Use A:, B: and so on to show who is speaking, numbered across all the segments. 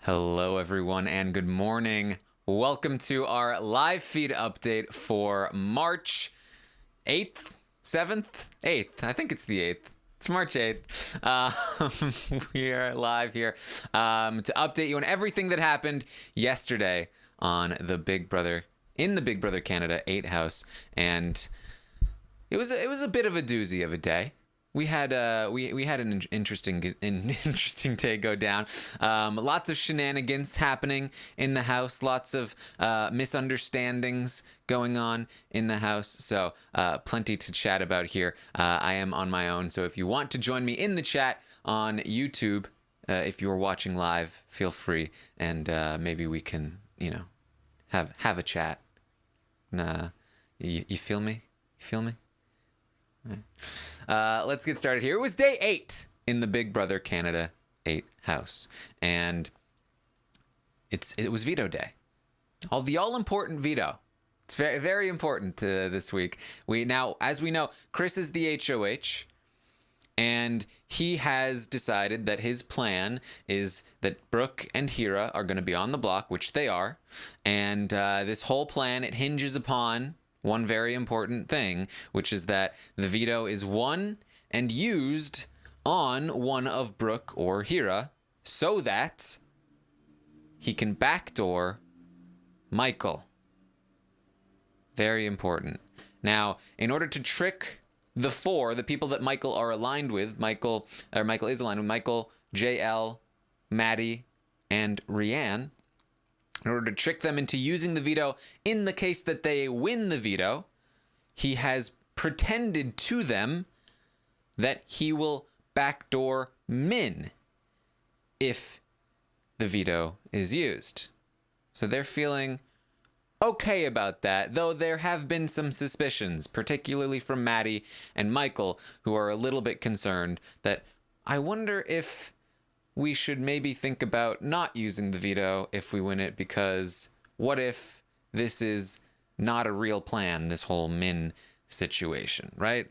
A: Hello, everyone, and good morning. Welcome to our live feed update for March 8th, 7th, 8th. I think it's the 8th. It's March 8th. We are live here to update you on everything that happened yesterday on the Big Brother, in the Big Brother Canada 8 house. And it was a bit of a doozy of a day. We had an interesting day go down. Lots of shenanigans happening in the house. Lots of misunderstandings going on in the house. So plenty to chat about here. I am on my own. So if you want to join me in the chat on YouTube, if you're watching live, feel free, and maybe we can, have a chat. You feel me? You feel me? Let's get started here. It was day 8 in the Big Brother Canada 8 house, and it was veto day. The all-important veto. It's very, very important this week. As we know, Chris is the HOH, and he has decided that his plan is that Brooke and Hira are going to be on the block, which they are, and this whole plan, it hinges upon one very important thing, which is that the veto is won and used on one of Brooke or Hira so that he can backdoor Michael. Very important. Now, in order to trick the people that Michael is aligned with, Michael, JL, Madi, and Rianne, in order to trick them into using the veto in the case that they win the veto, he has pretended to them that he will backdoor Min if the veto is used. So they're feeling okay about that, though there have been some suspicions, particularly from Madi and Michael, who are a little bit concerned that I wonder if we should maybe think about not using the veto if we win it, because what if this is not a real plan, this whole Min situation, right?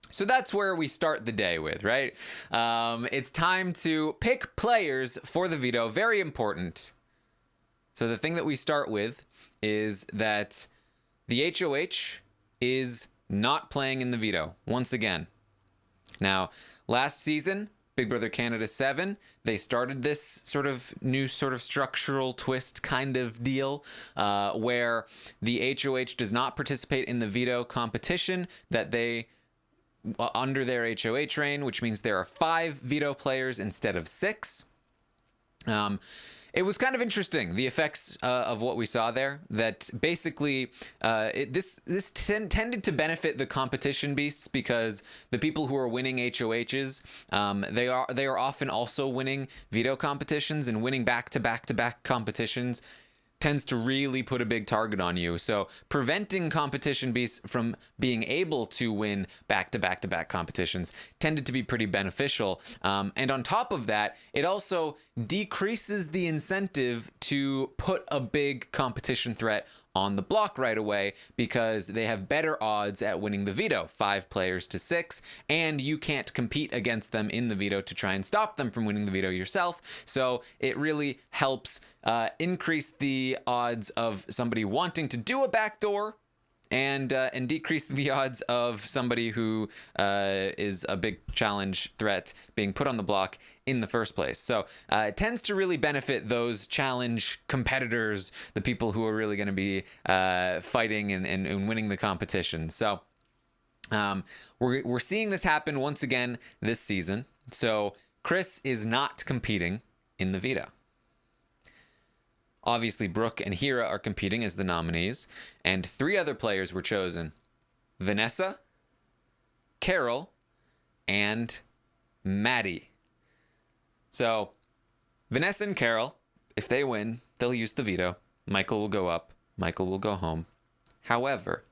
A: So that's where we start the day with, right? It's time to pick players for the veto. Very important. So the thing that we start with is that the HOH is not playing in the veto once again. Now, last season, Big Brother Canada 7, they started this new structural twist kind of deal where the HOH does not participate in the veto competition that they under their HOH reign, which means there are 5 veto players instead of 6. It was kind of interesting, the effects of what we saw there, that basically this tended to benefit the competition beasts, because the people who are winning HOHs, they are often also winning veto competitions, and winning back-to-back competitions tends to really put a big target on you. So preventing competition beasts from being able to win back-to-back competitions tended to be pretty beneficial. And on top of that, it also decreases the incentive to put a big competition threat on the block right away, because they have better odds at winning the veto, 5 players to 6, and you can't compete against them in the veto to try and stop them from winning the veto yourself. So it really helps increase the odds of somebody wanting to do a backdoor, and decrease the odds of somebody who is a big challenge threat being put on the block in the first place. So it tends to really benefit those challenge competitors, the people who are really going to be fighting and winning the competition. So we're seeing this happen once again this season. So Chris is not competing in the veto. Obviously, Brooke and Hira are competing as the nominees, and 3 other players were chosen: Vanessa, Carol, and Madi. So Vanessa and Carol, if they win, they'll use the veto. Michael will go up. Michael will go home. However,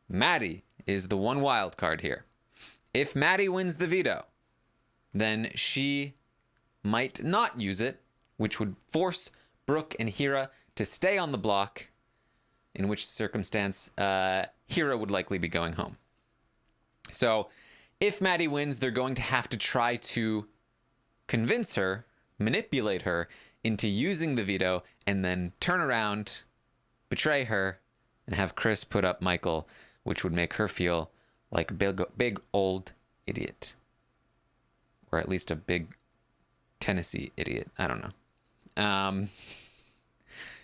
A: Madi is the one wild card here. If Madi wins the veto, then she might not use it, which would force Brooke and Hira to stay on the block, in which circumstance Hira would likely be going home. So if Madi wins, they're going to have to try to convince her, manipulate her into using the veto and then turn around, betray her, and have Chris put up Michael, which would make her feel like a big old idiot. Or at least a big Tennessee idiot. I don't know.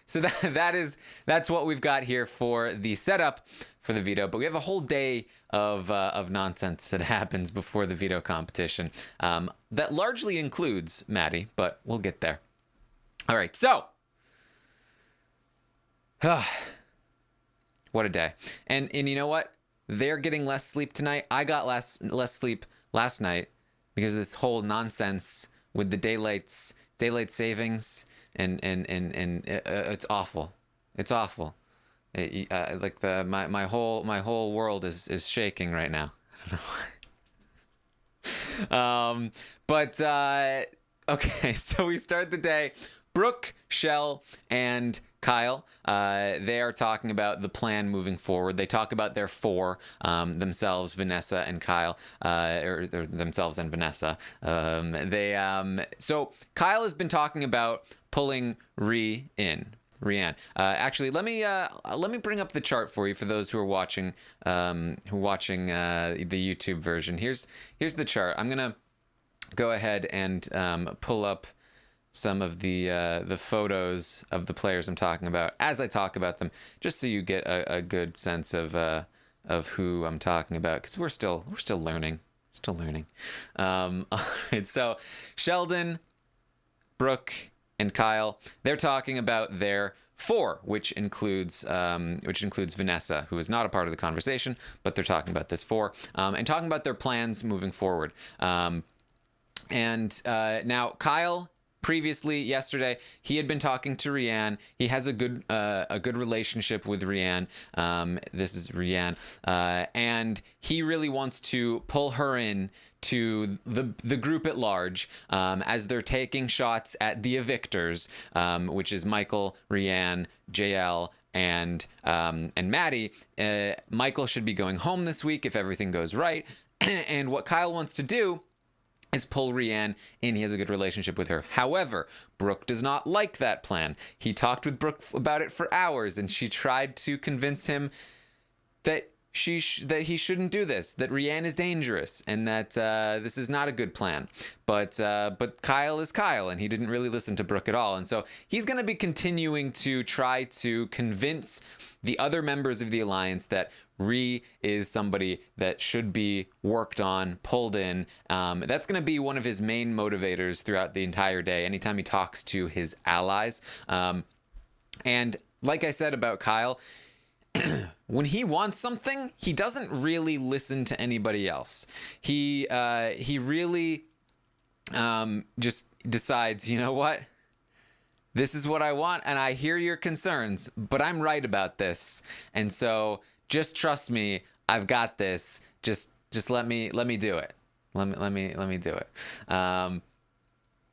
A: So that's what we've got here for the setup for the veto. But we have a whole day of nonsense that happens before the veto competition that largely includes Madi, but we'll get there. All right, so what a day. And you know what? They're getting less sleep tonight. I got less sleep last night because of this whole nonsense with the daylight savings, and it's awful. It's awful. Like my whole world is shaking right now. But okay, so we start the day. Brooke, Shell, and Kyle, they are talking about the plan moving forward. They talk about their four, themselves, Vanessa, and Kyle, or themselves and Vanessa. So Kyle has been talking about pulling Rianne. Actually, let me bring up the chart for you for those who are watching the YouTube version. Here's the chart. I'm gonna go ahead and pull up some of the photos of the players I'm talking about as I talk about them, just so you get a good sense of who I'm talking about, because we're still learning. All right, so Sheldon, Brooke, and Kyle, they're talking about their four, which includes Vanessa, who is not a part of the conversation, but they're talking about this four, and talking about their plans moving forward. And now Kyle, previously yesterday, he had been talking to Rianne. He has a good relationship with Rianne. This is Rianne, and he really wants to pull her in to the group at large, as they're taking shots at the evictors, which is Michael, Rianne, JL, and Madi. Michael should be going home this week if everything goes right. And what Kyle wants to do is pull Rianne in. He has a good relationship with her. However, Brooke does not like that plan. He talked with Brooke about it for hours, and she tried to convince him that that he shouldn't do this, that Rianne is dangerous, and that this is not a good plan. But Kyle is Kyle, and he didn't really listen to Brooke at all. And so he's going to be continuing to try to convince the other members of the Alliance that Rhi is somebody that should be worked on, pulled in. That's going to be one of his main motivators throughout the entire day, anytime he talks to his allies. And like I said about Kyle, when he wants something, he doesn't really listen to anybody else. He really just decides, you know what? This is what I want, and I hear your concerns, but I'm right about this. And so just trust me, I've got this. Just let me do it. Let me do it. All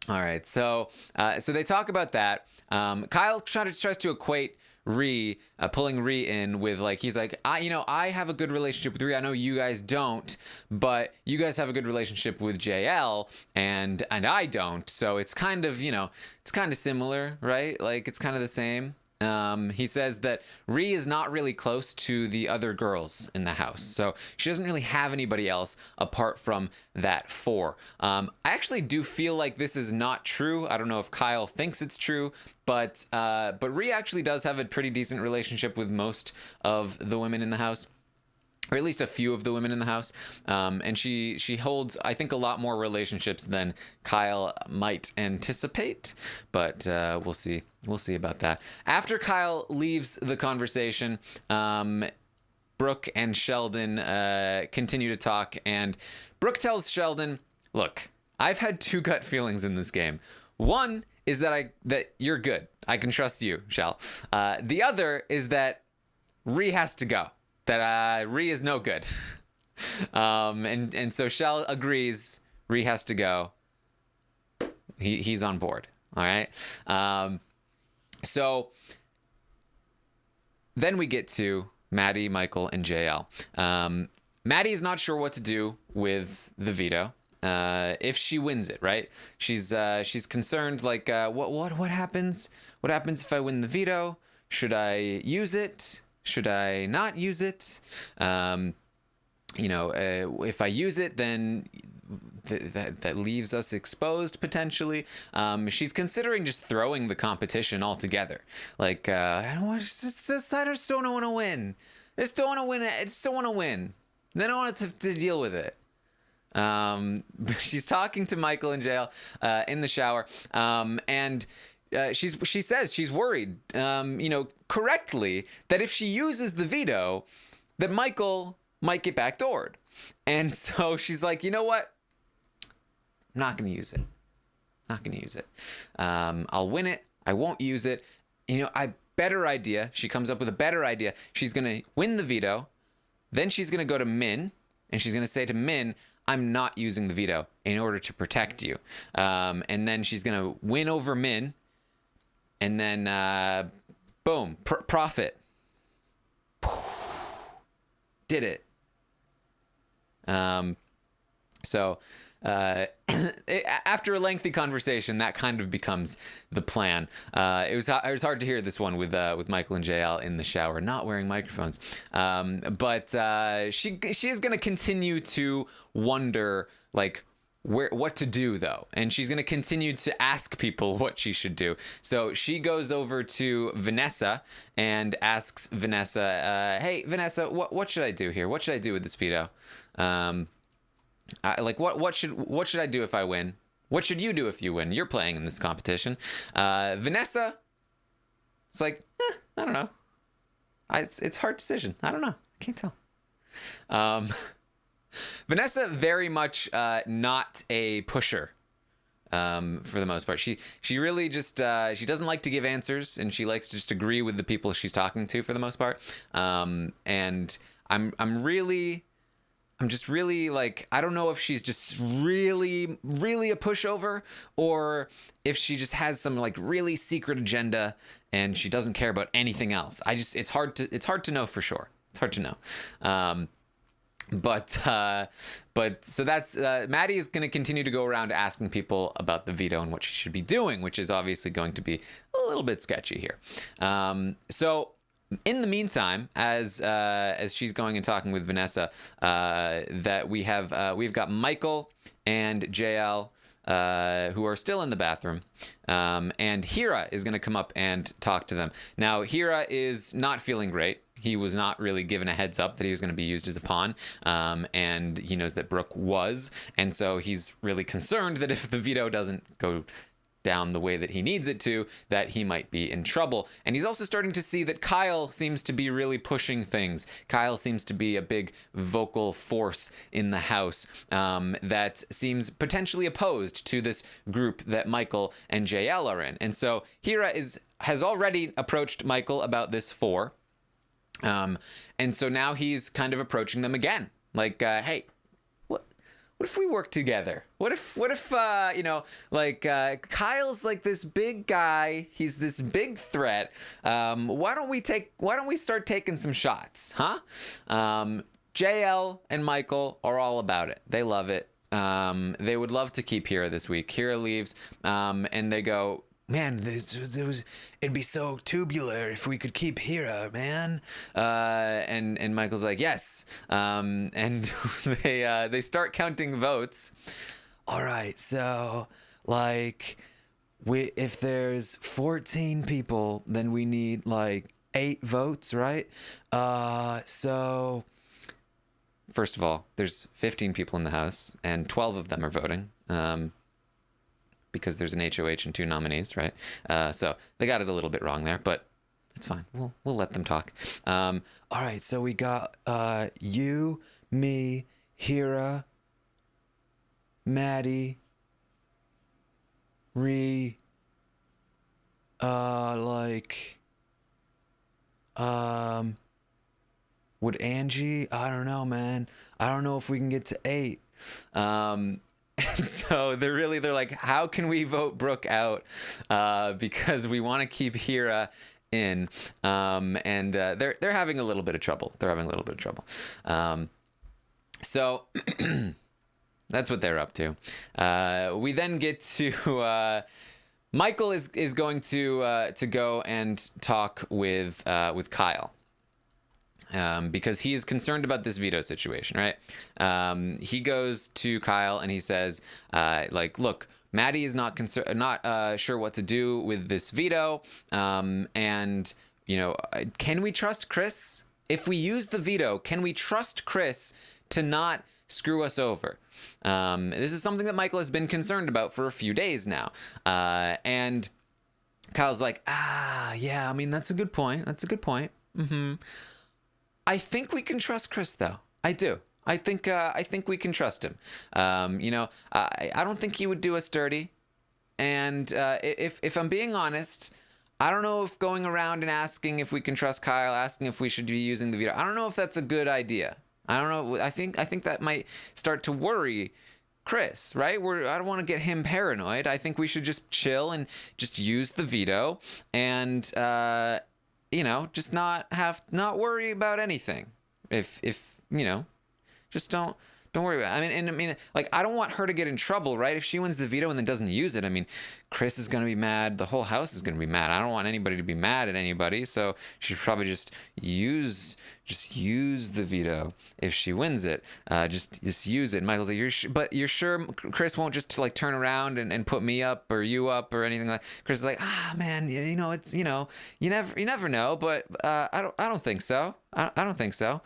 A: right. So they talk about that. Kyle tries to equate Rhi, pulling Rhi in with, like, he's like, I have a good relationship with Rhi. I know you guys don't, but you guys have a good relationship with JL, and I don't. So it's kind of, it's kind of similar, right? Like, it's kind of the same. He says that Rhi is not really close to the other girls in the house, so she doesn't really have anybody else apart from that four. I actually do feel like this is not true. I don't know if Kyle thinks it's true, but Rhi actually does have a pretty decent relationship with most of the women in the house, or at least a few of the women in the house. And she holds, I think, a lot more relationships than Kyle might anticipate, but we'll see. We'll see about that. After Kyle leaves the conversation, Brooke and Sheldon continue to talk, and Brooke tells Sheldon, look, I've had two gut feelings in this game. One is that you're good. I can trust you, Shell. The other is that Rhi has to go. That Rhi is no good. And so Shell agrees Rhi has to go. He's on board. All right. So then we get to Madi, Michael, and JL. Madi is not sure what to do with the veto. if she wins it, right? She's concerned, like, what happens? What happens if I win the veto? Should I use it? Should I not use it? If I use it, then that leaves us exposed potentially. She's considering just throwing the competition altogether. Like, I just don't want to win. I just don't want to win. I just don't want to win. Then I want to deal with it. She's talking to Michael in jail, in the shower, and she says she's worried, correctly, that if she uses the veto, that Michael might get backdoored. And so she's like, you know what? I'm not going to use it. Not going to use it. I'll win it. I won't use it. Better idea. She comes up with a better idea. She's going to win the veto. Then she's going to go to Min, and she's going to say to Min, I'm not using the veto in order to protect you. And then she's going to win over Min. And then, boom, profit. Did it. After a lengthy conversation, that kind of becomes the plan. It was hard to hear this one with Michael and JL in the shower, not wearing microphones. But she is going to continue to wonder, like, what to do, though, and she's going to continue to ask people what she should do. So she goes over to Vanessa and asks Vanessa, "Hey, Vanessa, what should I do here? What should I do with this veto? What should I do if I win? What should you do if you win? You're playing in this competition." Vanessa, it's like, I don't know. It's a hard decision. I don't know. I can't tell. Vanessa, very much not a pusher, for the most part. She really just she doesn't like to give answers, and she likes to just agree with the people she's talking to for the most part. And I'm just really, like, I don't know if she's just really, really a pushover, or if she just has some, like, really secret agenda and she doesn't care about anything else. It's hard to know for sure. It's hard to know. But so that's Madi is going to continue to go around asking people about the veto and what she should be doing, which is obviously going to be a little bit sketchy here. So in the meantime, as she's going and talking with Vanessa, that we've got Michael and JL, who are still in the bathroom, and Hira is going to come up and talk to them. Now, Hira is not feeling great. He was not really given a heads up that he was going to be used as a pawn, and he knows that Brooke was, and so he's really concerned that if the veto doesn't go down the way that he needs it to, that he might be in trouble. And he's also starting to see that Kyle seems to be really pushing things. Kyle seems to be a big vocal force in the house, that seems potentially opposed to this group that Michael and JL are in. And so Hira has already approached Michael about this 4. And so now he's kind of approaching them again. Like, hey, what if we work together? What if Kyle's like this big guy. He's this big threat. Why don't we start taking some shots, huh? JL and Michael are all about it. They love it. They would love to keep Hira this week. Hira leaves, and they go, man, it'd be so tubular if we could keep Hira, man. And Michael's like, yes. And they start counting votes. All right, so like, if there's 14 people, then we need like 8 votes, right? So first of all, there's 15 people in the house, and 12 of them are voting. Because there's an HOH and 2 nominees, right? So they got it a little bit wrong there, but it's fine. We'll let them talk. All right, so we got you, me, Hira, Madi, would Angie? I don't know, man. I don't know if we can get to 8. And so they're like, how can we vote Brooke out? Because we want to keep Hira in. And they're having a little bit of trouble. So That's what they're up to. We then get to Michael is going to go and talk with Kyle. Because he is concerned about this veto situation, right? He goes to Kyle and he says, look, Madi is not sure what to do with this veto, and can we trust Chris? If we use the veto, can we trust Chris to not screw us over? This is something that Michael has been concerned about for a few days now, and Kyle's like, yeah, I mean, that's a good point. That's a good point. Mm-hmm. I think we can trust Chris, though. I do. I think we can trust him. I don't think he would do us dirty. And if I'm being honest, I don't know if going around and asking if we can trust Kyle, asking if we should be using the veto, I don't know if that's a good idea. I don't know. I think that might start to worry Chris, right? I don't want to get him paranoid. I think we should just chill and just use the veto and just not worry about anything. If just don't worry about it. I mean, like, I don't want her to get in trouble, right? If she wins the veto and then doesn't use it, I mean, Chris is going to be mad. The whole house is going to be mad. I don't want anybody to be mad at anybody. So she should probably just use the veto if she wins it. Just use it. And Michael's like, but you're sure Chris won't just like turn around and put me up or you up or anything like that? Chris is like, man, it's, you never know, but I don't think so. I don't think so.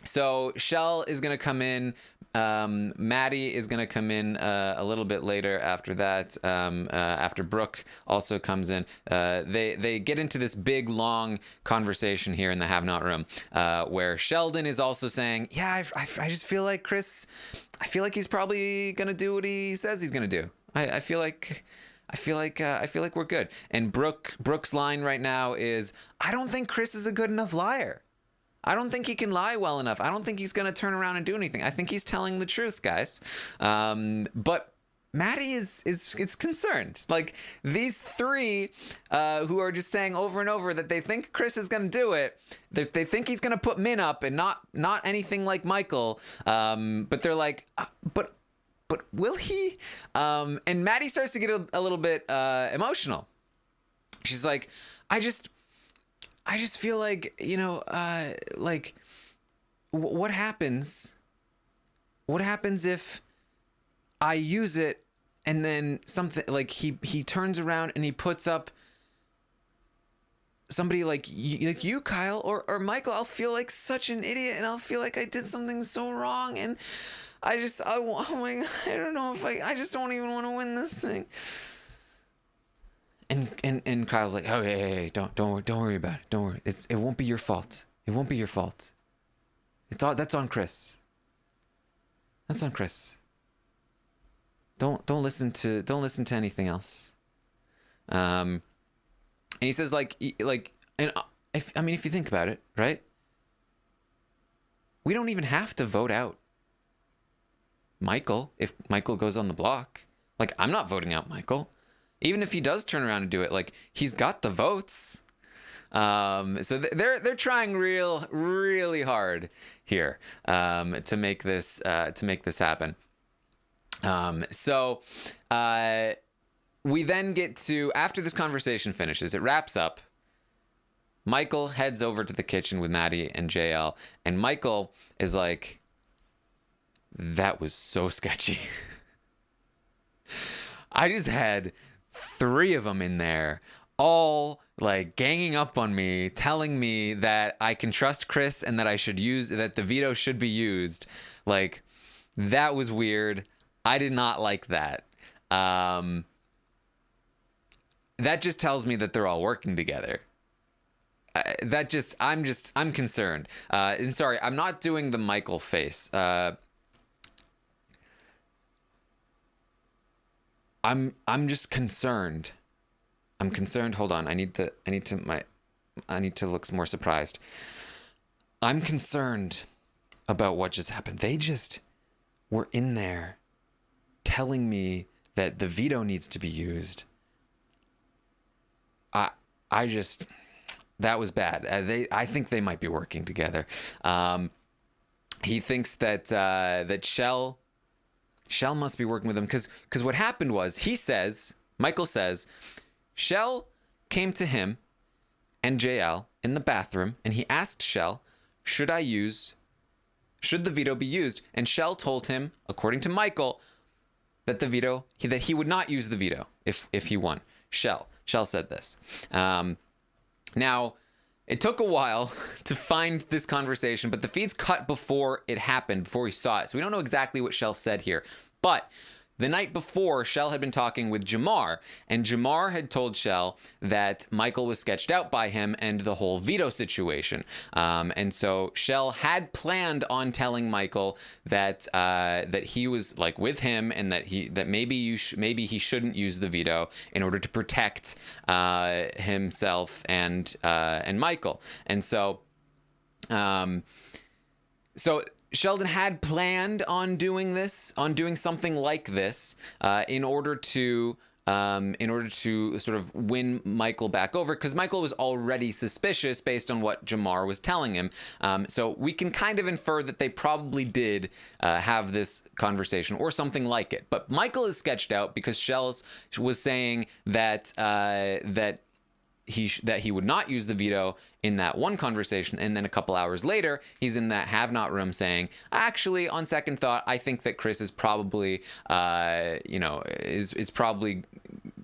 A: So Shell is going to come in. Madi is going to come in a little bit later after that, after Brooke also comes in. They get into this big, long conversation here in the Have Not room, where Sheldon is also saying, yeah, I just feel like Chris, I feel like he's probably going to do what he says he's going to do. I feel like we're good. And Brooke's line right now is, I don't think Chris is a good enough liar. I don't think he can lie well enough. I don't think he's going to turn around and do anything. I think he's telling the truth, guys. But Madi is concerned. Like, these three who are just saying over and over that they think Chris is going to do it. They think he's going to put Min up and not anything like Michael. But they're like, but will he? And Madi starts to get a little bit emotional. She's like, I just feel like, what happens if I use it and then something like he turns around and he puts up somebody like you, Kyle, or Michael? I'll feel like such an idiot, and I'll feel like I did something so wrong, and I don't know if I just don't even want to win this thing. And Kyle's like, oh, hey, don't worry about it. Don't worry. It won't be your fault. It won't be your fault. That's on Chris. That's on Chris. Don't listen to anything else. And he says and if you think about it, right? We don't even have to vote out Michael if Michael goes on the block. Like, I'm not voting out Michael. Even if he does turn around and do it, like, he's got the votes. So they're trying really hard here to make this happen. So we then get to, after this conversation finishes, it wraps up. Michael heads over to the kitchen with Madi and JL, and Michael is like, that was so sketchy. I just had 3 of them in there, all like ganging up on me, telling me that I can trust Chris and that the veto should be used. Like, that was weird. I did not like that. That just tells me that they're all working together. I'm concerned. And sorry, I'm not doing the Michael face. I'm just concerned. I'm concerned. Hold on. I need to look more surprised. I'm concerned about what just happened. They just were in there telling me that the veto needs to be used. That was bad. I think they might be working together. he thinks that that Shell must be working with him because what happened was Michael says Shell came to him and JL in the bathroom and he asked Shell, should the veto be used? And Shell told him, according to Michael, that that he would not use the veto if he won. Shell said this. Now, it took a while to find this conversation, but the feed's cut before it happened, before we saw it. So we don't know exactly what Shell said here. But the night before, Shell had been talking with Jamar, and Jamar had told Shell that Michael was sketched out by him and the whole veto situation. And so Shell had planned on telling Michael that that he was like with him, and that maybe he shouldn't use the veto in order to protect himself and Michael. And so Sheldon had planned on doing something like this, in order to sort of win Michael back over, because Michael was already suspicious based on what Jamar was telling him. So we can kind of infer that they probably did have this conversation or something like it. But Michael is sketched out because Shells was saying that he would not use the veto in that one conversation, and then a couple hours later he's in that have not room saying, actually, on second thought, I think that Chris is probably is probably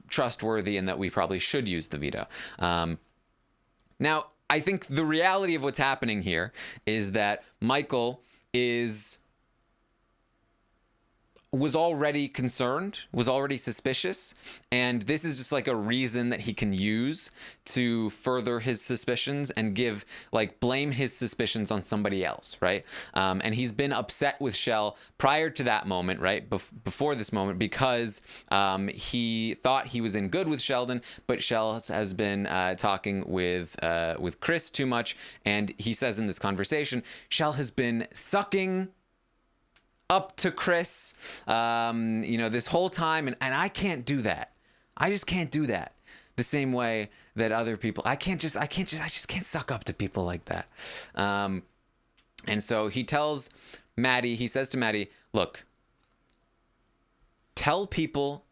A: trustworthy and that we probably should use the veto. Now I think the reality of what's happening here is that Michael was already concerned, was already suspicious, and this is just like a reason that he can use to further his suspicions and blame his suspicions on somebody else, right? And he's been upset with Shell prior to that moment, right? Before this moment, because he thought he was in good with Sheldon, but Shell has been talking with Chris too much, and he says in this conversation, Shell has been sucking up to Chris, this whole time, and I can't do that. I just can't do that the same way that other people. I just can't suck up to people like that. And so he says to Madi, look, tell people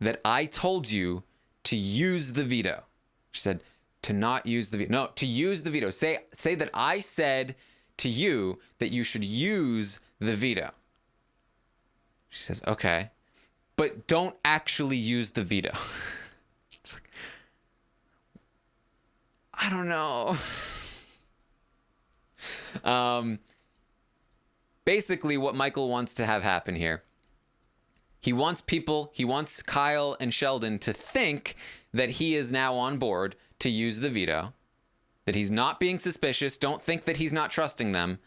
A: that I told you to use the veto. She said to not use the veto. No, to use the veto. Say that I said to you that you should use the veto. She says, okay, but don't actually use the veto. It's like, I don't know. Basically, what Michael wants to have happen here, he wants Kyle and Sheldon to think that he is now on board to use the veto, that he's not being suspicious, don't think that he's not trusting them.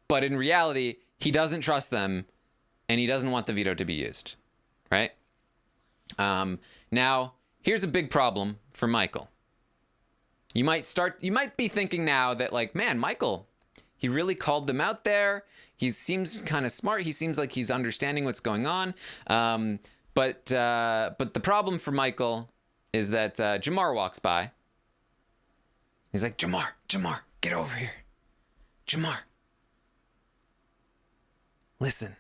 A: But in reality, he doesn't trust them, and he doesn't want the veto to be used, right? Now, here's a big problem for Michael. You might be thinking now that, like, man, Michael, he really called them out there. He seems kind of smart. He seems like he's understanding what's going on. But the problem for Michael is that Jamar walks by. He's like, Jamar, get over here. Jamar, listen.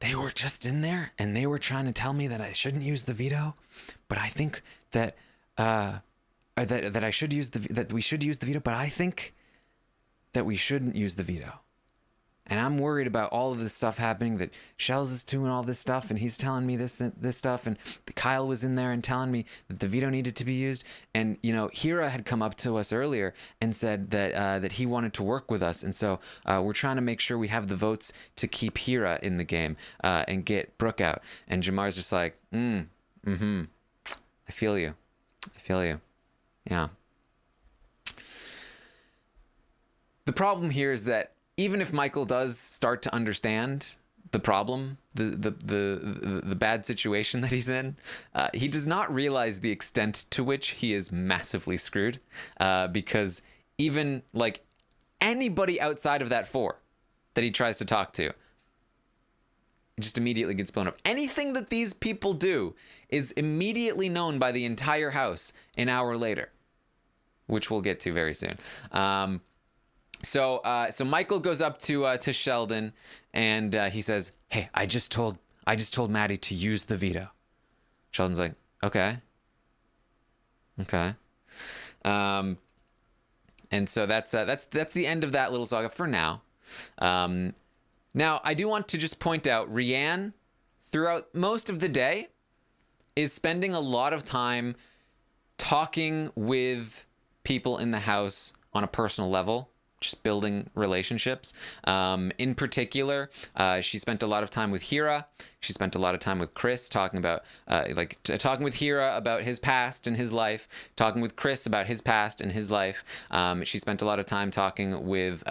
A: They were just in there and they were trying to tell me that I shouldn't use the veto, but I think that that we should use the veto, but I think that we shouldn't use the veto. And I'm worried about all of this stuff happening, that Shells is doing all this stuff and he's telling me this stuff, and Kyle was in there and telling me that the veto needed to be used. And, Hira had come up to us earlier and said that he wanted to work with us. And so we're trying to make sure we have the votes to keep Hira in the game and get Brooke out. And Jamar's just like, I feel you. Yeah. The problem here is that even if Michael does start to understand the problem, the bad situation that he's in, he does not realize the extent to which he is massively screwed, because even like anybody outside of that four that he tries to talk to, it just immediately gets blown up. Anything that these people do is immediately known by the entire house an hour later, which we'll get to very soon. So Michael goes up to Sheldon, and he says, "Hey, I just told Madi to use the veto." Sheldon's like, "Okay, okay." And so that's the end of that little saga for now. Now I do want to just point out, Rhiann, throughout most of the day, is spending a lot of time talking with people in the house on a personal level, just building relationships. In particular, she spent a lot of time with Hira. She spent a lot of time with Chris, talking about talking with Hira about his past and his life, talking with Chris about his past and his life. She spent a lot of time talking with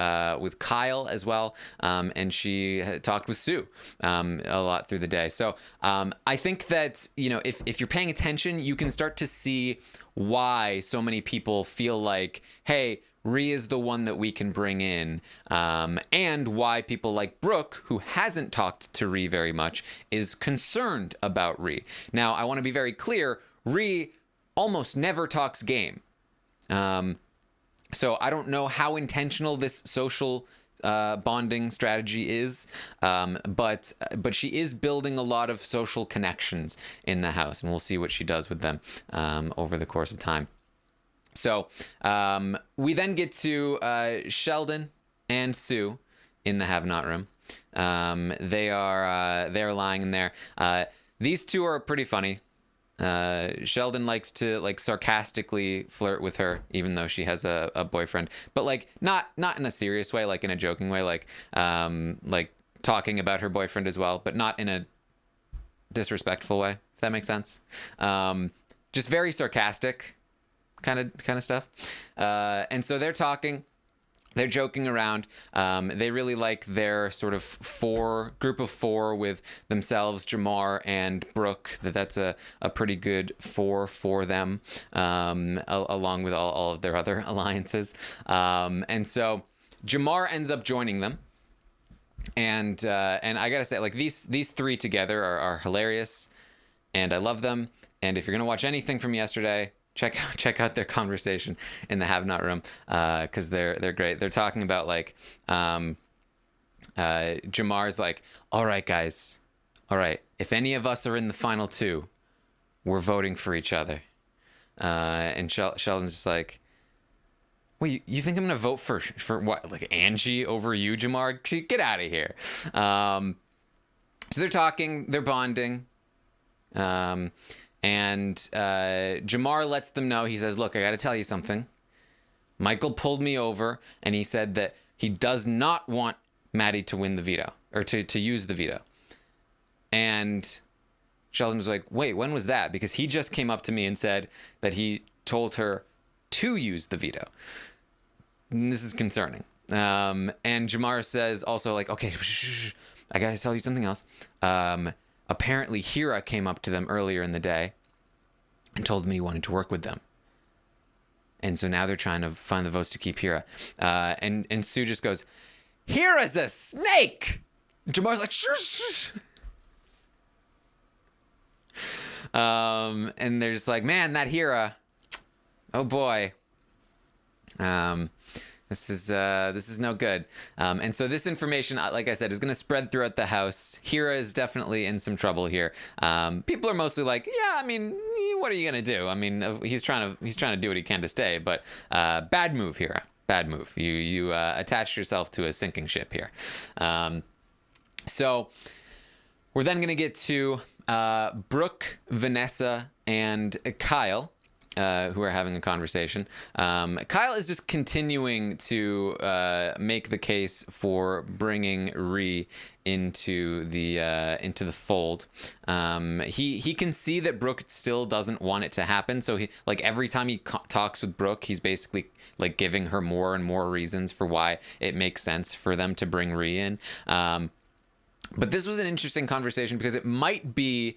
A: Kyle as well, and she talked with Sue a lot through the day. So I think that, if you're paying attention, you can start to see why so many people feel like, hey, Rhi is the one that we can bring in, and why people like Brooke, who hasn't talked to Rhi very much, is concerned about Rhi. Now, I want to be very clear, Rhi almost never talks game. So I don't know how intentional this social bonding strategy is, but she is building a lot of social connections in the house, and we'll see what she does with them over the course of time. So we then get to Sheldon and Sue in the have-not room. They are lying in there. These two are pretty funny. Sheldon likes to sarcastically flirt with her, even though she has a boyfriend, but not in a serious way, in a joking way, talking about her boyfriend as well, but not in a disrespectful way, if that makes sense. Just very sarcastic kind of stuff. And so they're talking, they're joking around. They really like their sort of group of four with themselves, Jamar and Brooke. That's a pretty good four for them, along with all of their other alliances. And so Jamar ends up joining them. And I gotta say, these three together are hilarious, and I love them. And if you're gonna watch anything from yesterday, check out their conversation in the have not room, because they're great. They're talking about Jamar's like, all right guys, all right, if any of us are in the final two, we're voting for each other. And Sheldon's just like, wait, you think I'm gonna vote for what, Angie over you, Jamar? Get out of here. So they're talking, they're bonding. And Jamar lets them know, he says, look, I got to tell you something. Michael pulled me over, and he said that he does not want Madi to win the veto, or to use the veto. And Sheldon was like, wait, when was that? Because he just came up to me and said that he told her to use the veto. And this is concerning. And Jamar says also, okay, shh, I got to tell you something else. Apparently Hira came up to them earlier in the day and told them he wanted to work with them. And so now they're trying to find the votes to keep Hira. And Sue just goes, Hira's a snake! Jamar's like, shh. And they're just like, man, that Hira, oh boy. This is no good. And so this information, like I said, is going to spread throughout the house. Hira is definitely in some trouble here. People are mostly like, yeah, I mean, what are you going to do? I mean, he's trying to do what he can to stay, but bad move, Hira. Bad move. You attached yourself to a sinking ship here. So we're then going to get to Brooke, Vanessa, and Kyle, who are having a conversation. Kyle is just continuing to make the case for bringing Rhi into the fold. He can see that Brooke still doesn't want it to happen, so he, every time he talks with Brooke, he's basically giving her more and more reasons for why it makes sense for them to bring Rhi in. But this was an interesting conversation because it might be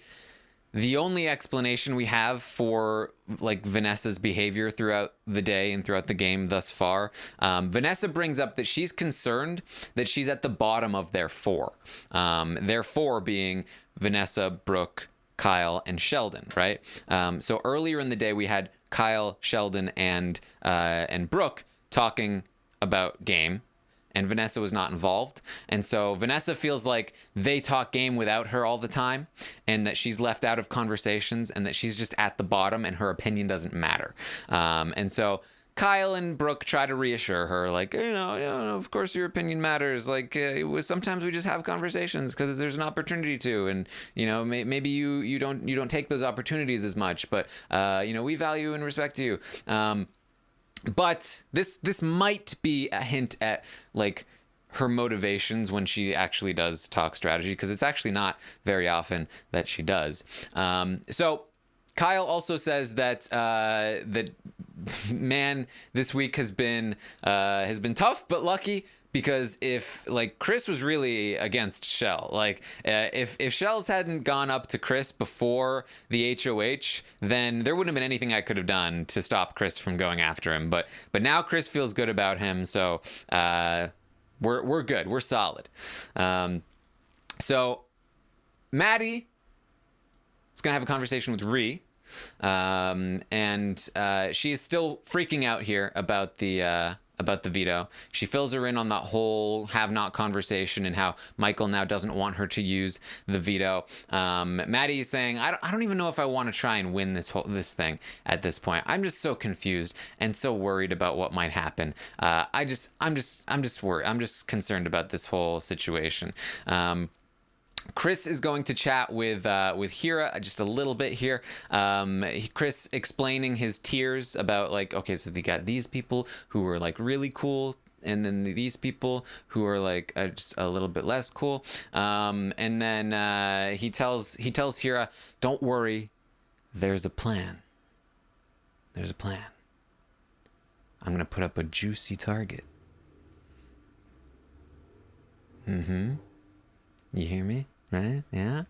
A: the only explanation we have for Vanessa's behavior throughout the day and throughout the game thus far. Vanessa brings up that she's concerned that she's at the bottom of their four. Their four being Vanessa, Brooke, Kyle, and Sheldon, right? So earlier in the day we had Kyle, Sheldon, and Brooke talking about game, and Vanessa was not involved. And so Vanessa feels like they talk game without her all the time, and that she's left out of conversations, and that she's just at the bottom and her opinion doesn't matter. And so Kyle and Brooke try to reassure her, like, of course your opinion matters. Like, sometimes we just have conversations because there's an opportunity to, and maybe you don't take those opportunities as much, but we value and respect you. But this might be a hint at like her motivations when she actually does talk strategy, because it's actually not very often that she does. So Kyle also says that man, this week has been tough but lucky, because if like Chris was really against Shell, like if Shells hadn't gone up to Chris before the HOH, then there wouldn't have been anything I could have done to stop Chris from going after him. But now Chris feels good about him, so we're good, we're solid. So Madi is gonna have a conversation with Rhi. And she is still freaking out here about the veto. She fills her in on that whole have-not conversation and how Michael now doesn't want her to use the veto. Madi is saying, I don't even know if I want to try and win this thing at this point. I'm just so confused and so worried about what might happen. I'm just worried. I'm just concerned about this whole situation. Chris is going to chat with Hira just a little bit here. Chris explaining his tiers about, like, okay, so they got these people who are like really cool, and then these people who are like just a little bit less cool. And then he tells Hira, don't worry, there's a plan. There's a plan. I'm gonna put up a juicy target. You hear me? Right? Yeah.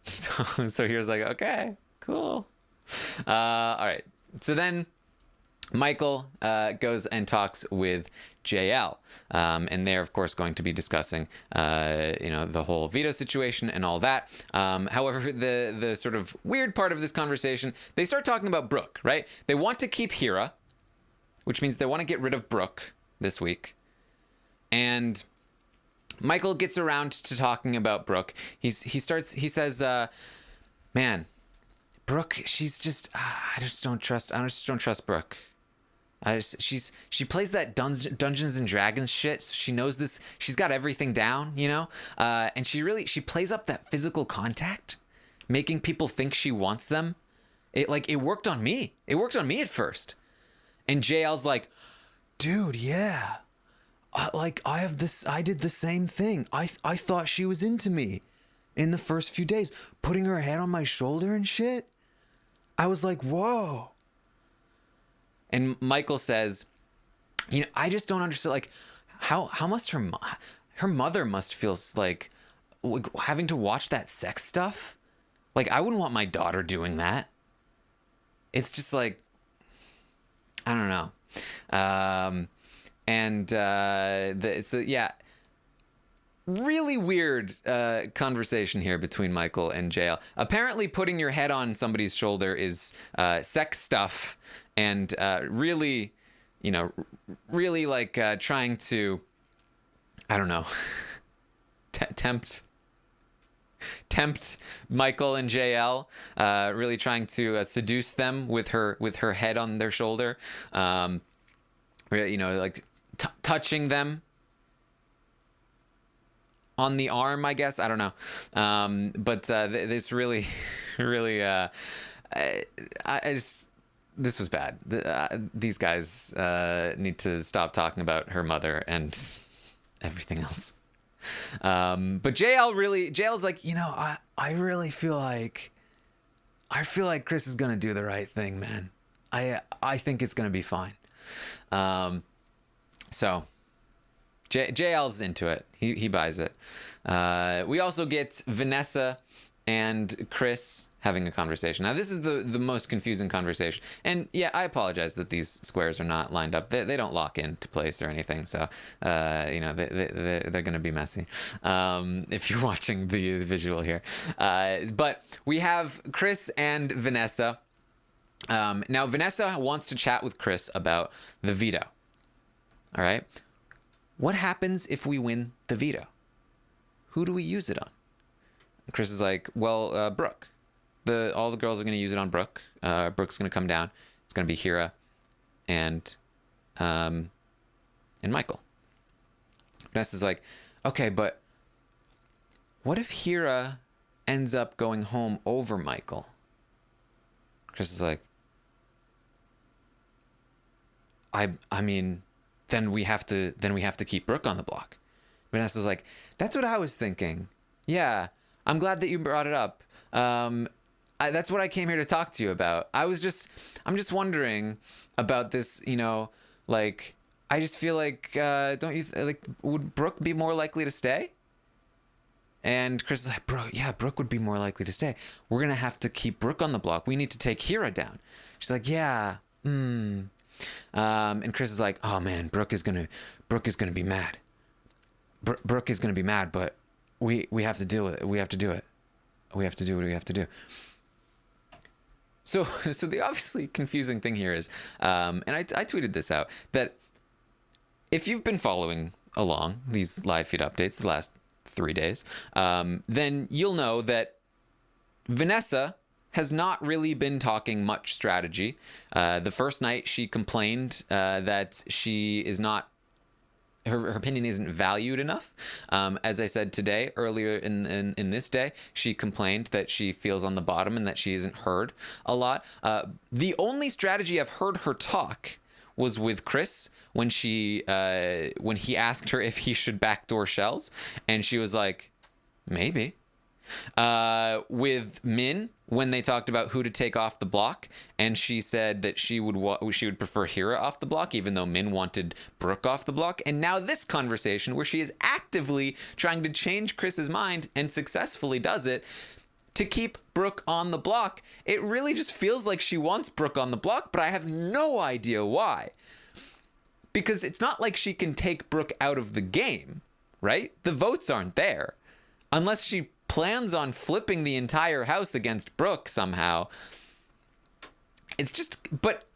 A: So Hira's like, okay, cool. All right. So then Michael goes and talks with JL, and they're of course going to be discussing the whole veto situation and all that. However, the sort of weird part of this conversation, they start talking about Brooke, right? They want to keep Hira, which means they want to get rid of Brooke this week. And Michael gets around to talking about Brooke. He says, man, Brooke, she's just, I just don't trust Brooke. She plays that Dungeons and Dragons shit. So she knows this. She's got everything down, and she plays up that physical contact, making people think she wants them. It worked on me. It worked on me at first. And JL's like, dude, yeah. I did the same thing. I thought she was into me in the first few days, putting her head on my shoulder and shit. I was like, whoa. And Michael says, I just don't understand, like, how must her mother must feel like having to watch that sex stuff. Like, I wouldn't want my daughter doing that. It's just like, I don't know. Really weird conversation here between Michael and JL. Apparently putting your head on somebody's shoulder is sex stuff, and really like trying to, I don't know, tempt Michael and JL, really trying to seduce them with her head on their shoulder. Like touching them on the arm, I guess. I don't know. But this really, this was bad. These guys need to stop talking about her mother and everything else. But JL's like, I really feel like Chris is gonna do the right thing, man. I think it's gonna be fine. So JL's into it. He buys it. We also get Vanessa and Chris having a conversation. Now, this is the most confusing conversation. And yeah, I apologize that these squares are not lined up. They don't lock into place or anything. So, they're going to be messy if you're watching the visual here. But we have Chris and Vanessa. Now, Vanessa wants to chat with Chris about the veto. All right. What happens if we win the veto? Who do we use it on? And Chris is like, well, Brooke. All the girls are going to use it on Brooke. Brooke's going to come down. It's going to be Hira and Michael. Vanessa's like, okay, but what if Hira ends up going home over Michael? Chris is like, I mean, then we have to keep Brooke on the block. Vanessa's like, that's what I was thinking. Yeah, I'm glad that you brought it up. That's what I came here to talk to you about. I'm just wondering about this, like, I just feel like, don't you, would Brooke be more likely to stay? And Chris is like, Brooke would be more likely to stay. We're going to have to keep Brooke on the block. We need to take Hira down. She's like, yeah, and Chris is like, oh man, Brooke is going to be mad. Brooke is going to be mad, but we have to deal with it. We have to do it. We have to do what we have to do. So the obviously confusing thing here is, and I tweeted this out, that if you've been following along these live feed updates the last 3 days, then you'll know that Vanessa has not really been talking much strategy. The first night she complained that she is not, her opinion isn't valued enough. As I said today, earlier in this day, she complained that she feels on the bottom and that she isn't heard a lot. The only strategy I've heard her talk was with Chris when he asked her if he should backdoor shells, and she was like, maybe. With Min, when they talked about who to take off the block, and she said that she would prefer Hira off the block, even though Min wanted Brooke off the block. And now this conversation where she is actively trying to change Chris's mind and successfully does it to keep Brooke on the block. It really just feels like she wants Brooke on the block, but I have no idea why. Because it's not like she can take Brooke out of the game, right? The votes aren't there. Unless she plans on flipping the entire house against Brooke somehow. It's just, but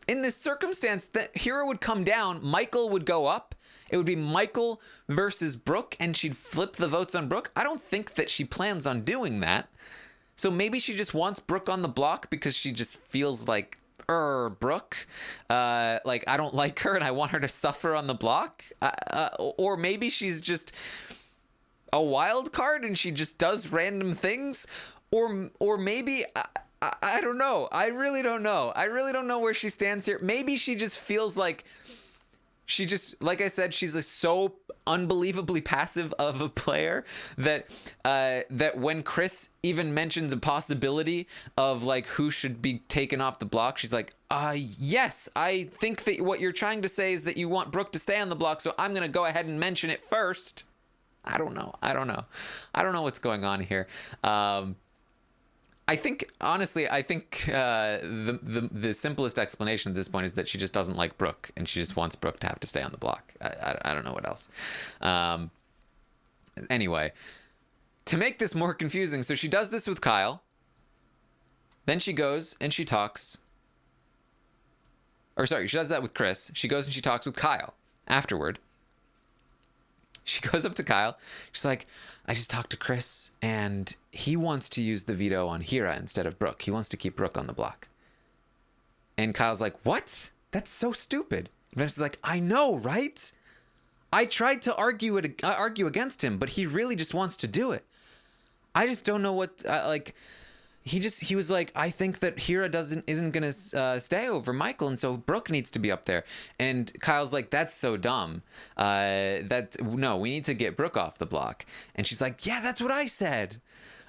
A: in this circumstance, that Hira would come down, Michael would go up. It would be Michael versus Brooke, and she'd flip the votes on Brooke. I don't think that she plans on doing that. So maybe she just wants Brooke on the block because she just feels like, Brooke, like I don't like her and I want her to suffer on the block. Or maybe she's just a wild card and she just does random things. Or maybe, I don't know. I really don't know. I really don't know where she stands here. Maybe she just feels like she just, like I said, she's so unbelievably passive of a player that when Chris even mentions a possibility of like who should be taken off the block, she's like, yes, I think that what you're trying to say is that you want Brooke to stay on the block, so I'm going to go ahead and mention it first. I don't know what's going on here. I think the simplest explanation at this point is that she just doesn't like Brooke and she just wants Brooke to have to stay on the block. I don't know what else. Anyway, to make this more confusing, so she does this with Kyle. Then she goes and she talks. Or sorry, she does that with Chris. She goes and she talks with Kyle afterward. She goes up to Kyle. She's like, I just talked to Chris, and he wants to use the veto on Hira instead of Brooke. He wants to keep Brooke on the block. And Kyle's like, what? That's so stupid. And Vanessa's like, I know, right? I tried to argue against him, but he really just wants to do it. I just don't know what, he was like, I think that Hira isn't gonna stay over Michael, and so Brooke needs to be up there. And Kyle's like, that's so dumb. No, we need to get Brooke off the block. And she's like, yeah, that's what I said.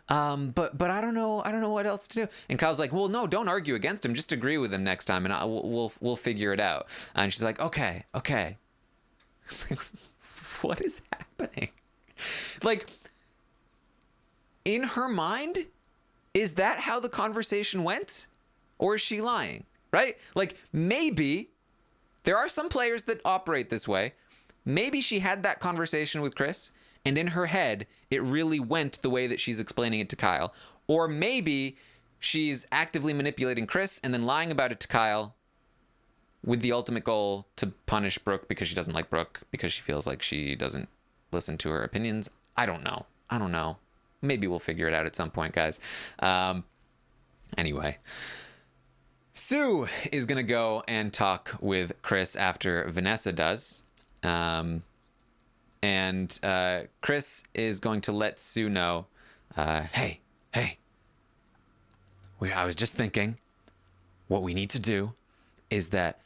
A: But I don't know what else to do. And Kyle's like, well, no, don't argue against him. Just agree with him next time, and we'll figure it out. And she's like, okay. It's like, what is happening? Like, in her mind, is that how the conversation went? Or is she lying? Right? Like, maybe there are some players that operate this way. Maybe she had that conversation with Chris, and in her head, it really went the way that she's explaining it to Kyle. Or maybe she's actively manipulating Chris and then lying about it to Kyle with the ultimate goal to punish Brooke because she doesn't like Brooke, because she feels like she doesn't listen to her opinions. I don't know. Maybe we'll figure it out at some point, guys. Anyway, Sue is going to go and talk with Chris after Vanessa does. And Chris is going to let Sue know, hey, I was just thinking, what we need to do is that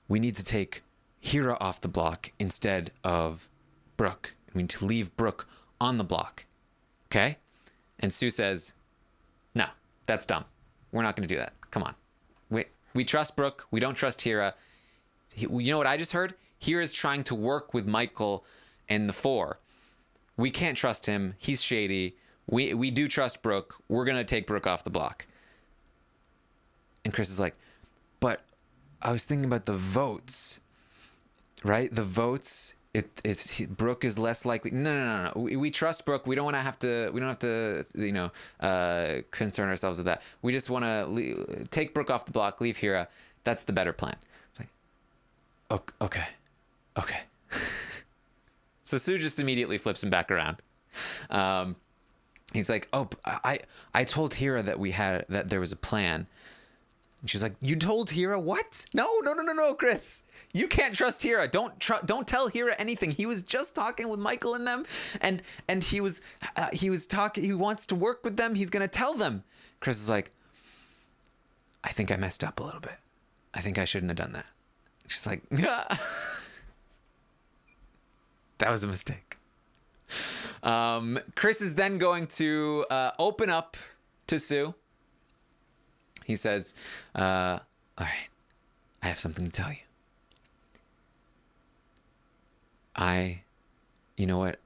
A: we need to take Hira off the block instead of Brooke. We need to leave Brooke on the block. Okay? And Sue says, no, that's dumb. We're not going to do that. Come on. We trust Brooke. We don't trust Hira. You know what I just heard? Hira's trying to work with Michael and the Four. We can't trust him. He's shady. We do trust Brooke. We're going to take Brooke off the block. And Chris is like, but I was thinking about the votes, right? The votes, Brooke is less likely. No. We trust Brooke. We don't have to, concern ourselves with that. We just want to take Brooke off the block, leave Hira. That's the better plan. It's like, okay. So Sue just immediately flips him back around. He's like, oh, I told Hira that there was a plan. And she's like, you told Hira what? No, Chris. You can't trust Hira. Don't tell Hira anything. He was just talking with Michael and them, and he was talking. He wants to work with them. He's gonna tell them. Chris is like, I think I messed up a little bit. I think I shouldn't have done that. She's like, that was a mistake. Chris is then going to open up to Sue. He says, all right, I have something to tell you. You know what,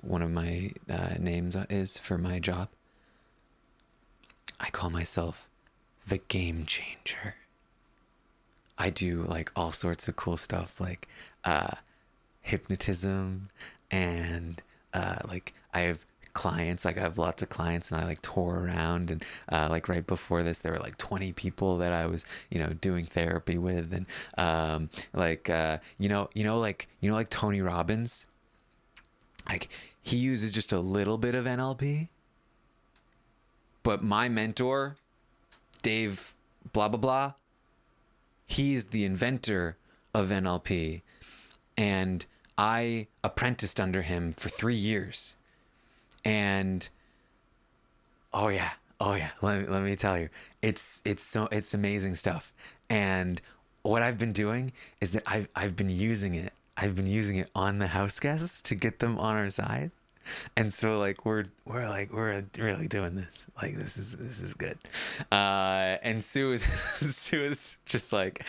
A: one of my names is for my job? I call myself the Game Changer. I do like all sorts of cool stuff, like hypnotism, and like I have clients. Like I have lots of clients, and I like tour around, and like right before this there were like 20 people that I was doing therapy with, and like Tony Robbins, like he uses just a little bit of NLP, but my mentor Dave blah blah blah, he is the inventor of NLP, and I apprenticed under him for 3 years. And oh yeah, let me tell you, it's amazing stuff. And what I've been doing is that I've been using it on the house guests to get them on our side. And so like we're really doing this. Like this is good. And Sue is just like,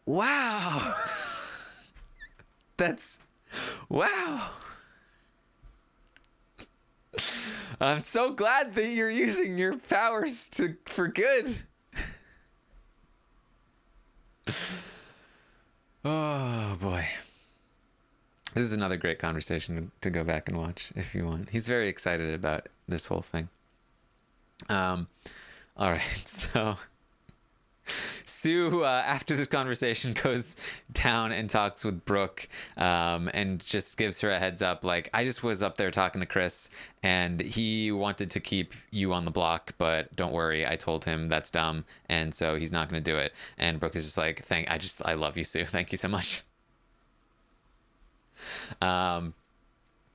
A: wow. Wow. I'm so glad that you're using your powers for good. Oh boy. This is another great conversation to go back and watch if you want. He's very excited about this whole thing. All right, so Sue, after this conversation, goes down and talks with Brooke, and just gives her a heads up. Like, I just was up there talking to Chris, and he wanted to keep you on the block, but don't worry, I told him that's dumb, and so he's not going to do it. And Brooke is just like, I love you, Sue. Thank you so much.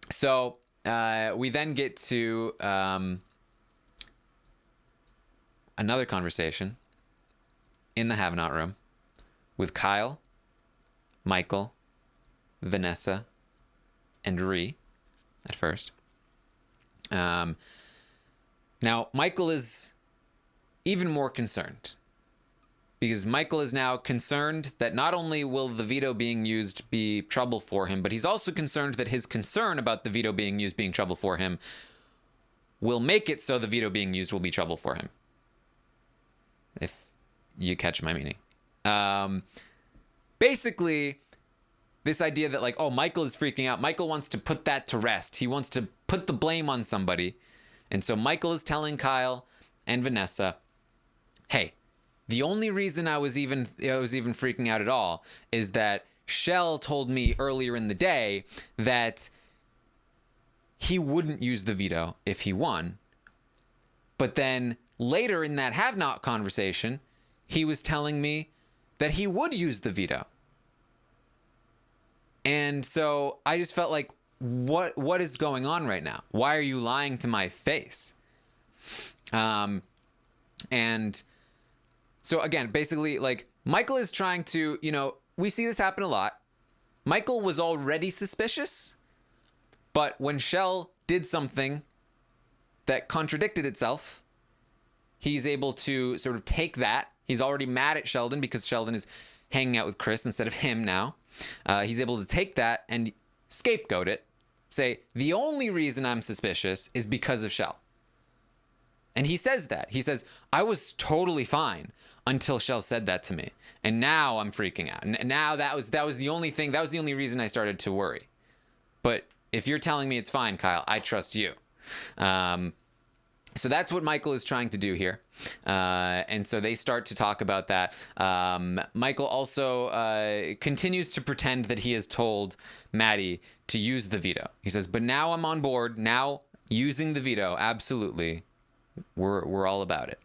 A: So we then get to another conversation in the Have Not room with Kyle, Michael, Vanessa, and Ree at first. Now, Michael is even more concerned, because Michael is now concerned that not only will the veto being used be trouble for him, but he's also concerned that his concern about the veto being used being trouble for him will make it so the veto being used will be trouble for him. If you catch my meaning. Basically, this idea that like, oh, Michael is freaking out. Michael wants to put that to rest. He wants to put the blame on somebody. And so Michael is telling Kyle and Vanessa, hey, the only reason I was even freaking out at all is that Shell told me earlier in the day that he wouldn't use the veto if he won. But then later in that have not conversation, he was telling me that he would use the veto. And so I just felt like, what is going on right now? Why are you lying to my face? And so again, basically, like, Michael is trying to, we see this happen a lot. Michael was already suspicious, but when Shell did something that contradicted itself, he's able to sort of take that. He's already mad at Sheldon because Sheldon is hanging out with Chris instead of him now. He's able to take that and scapegoat it. Say, the only reason I'm suspicious is because of Shell. And he says that. He says, I was totally fine until Shell said that to me. And now I'm freaking out. And now that was the only thing. That was the only reason I started to worry. But if you're telling me it's fine, Kyle, I trust you. So that's what Michael is trying to do here. And so they start to talk about that. Michael also continues to pretend that he has told Madi to use the veto. He says, but now I'm on board. Now using the veto, absolutely. We're all about it.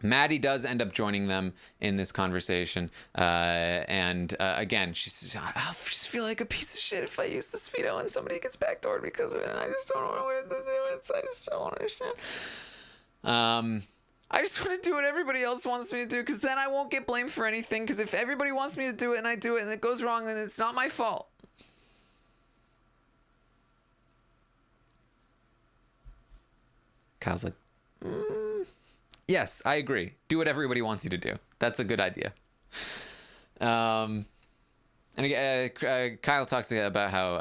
A: Madi does end up joining them in this conversation. And again, she says, I'll just feel like a piece of shit if I use this veto and somebody gets backdoored because of it. And I just don't want to do it. I just don't understand. I just want to do what everybody else wants me to do, because then I won't get blamed for anything. Because if everybody wants me to do it and I do it and it goes wrong, then it's not my fault. Kyle's like, yes, I agree. Do what everybody wants you to do. That's a good idea. And again, Kyle talks about how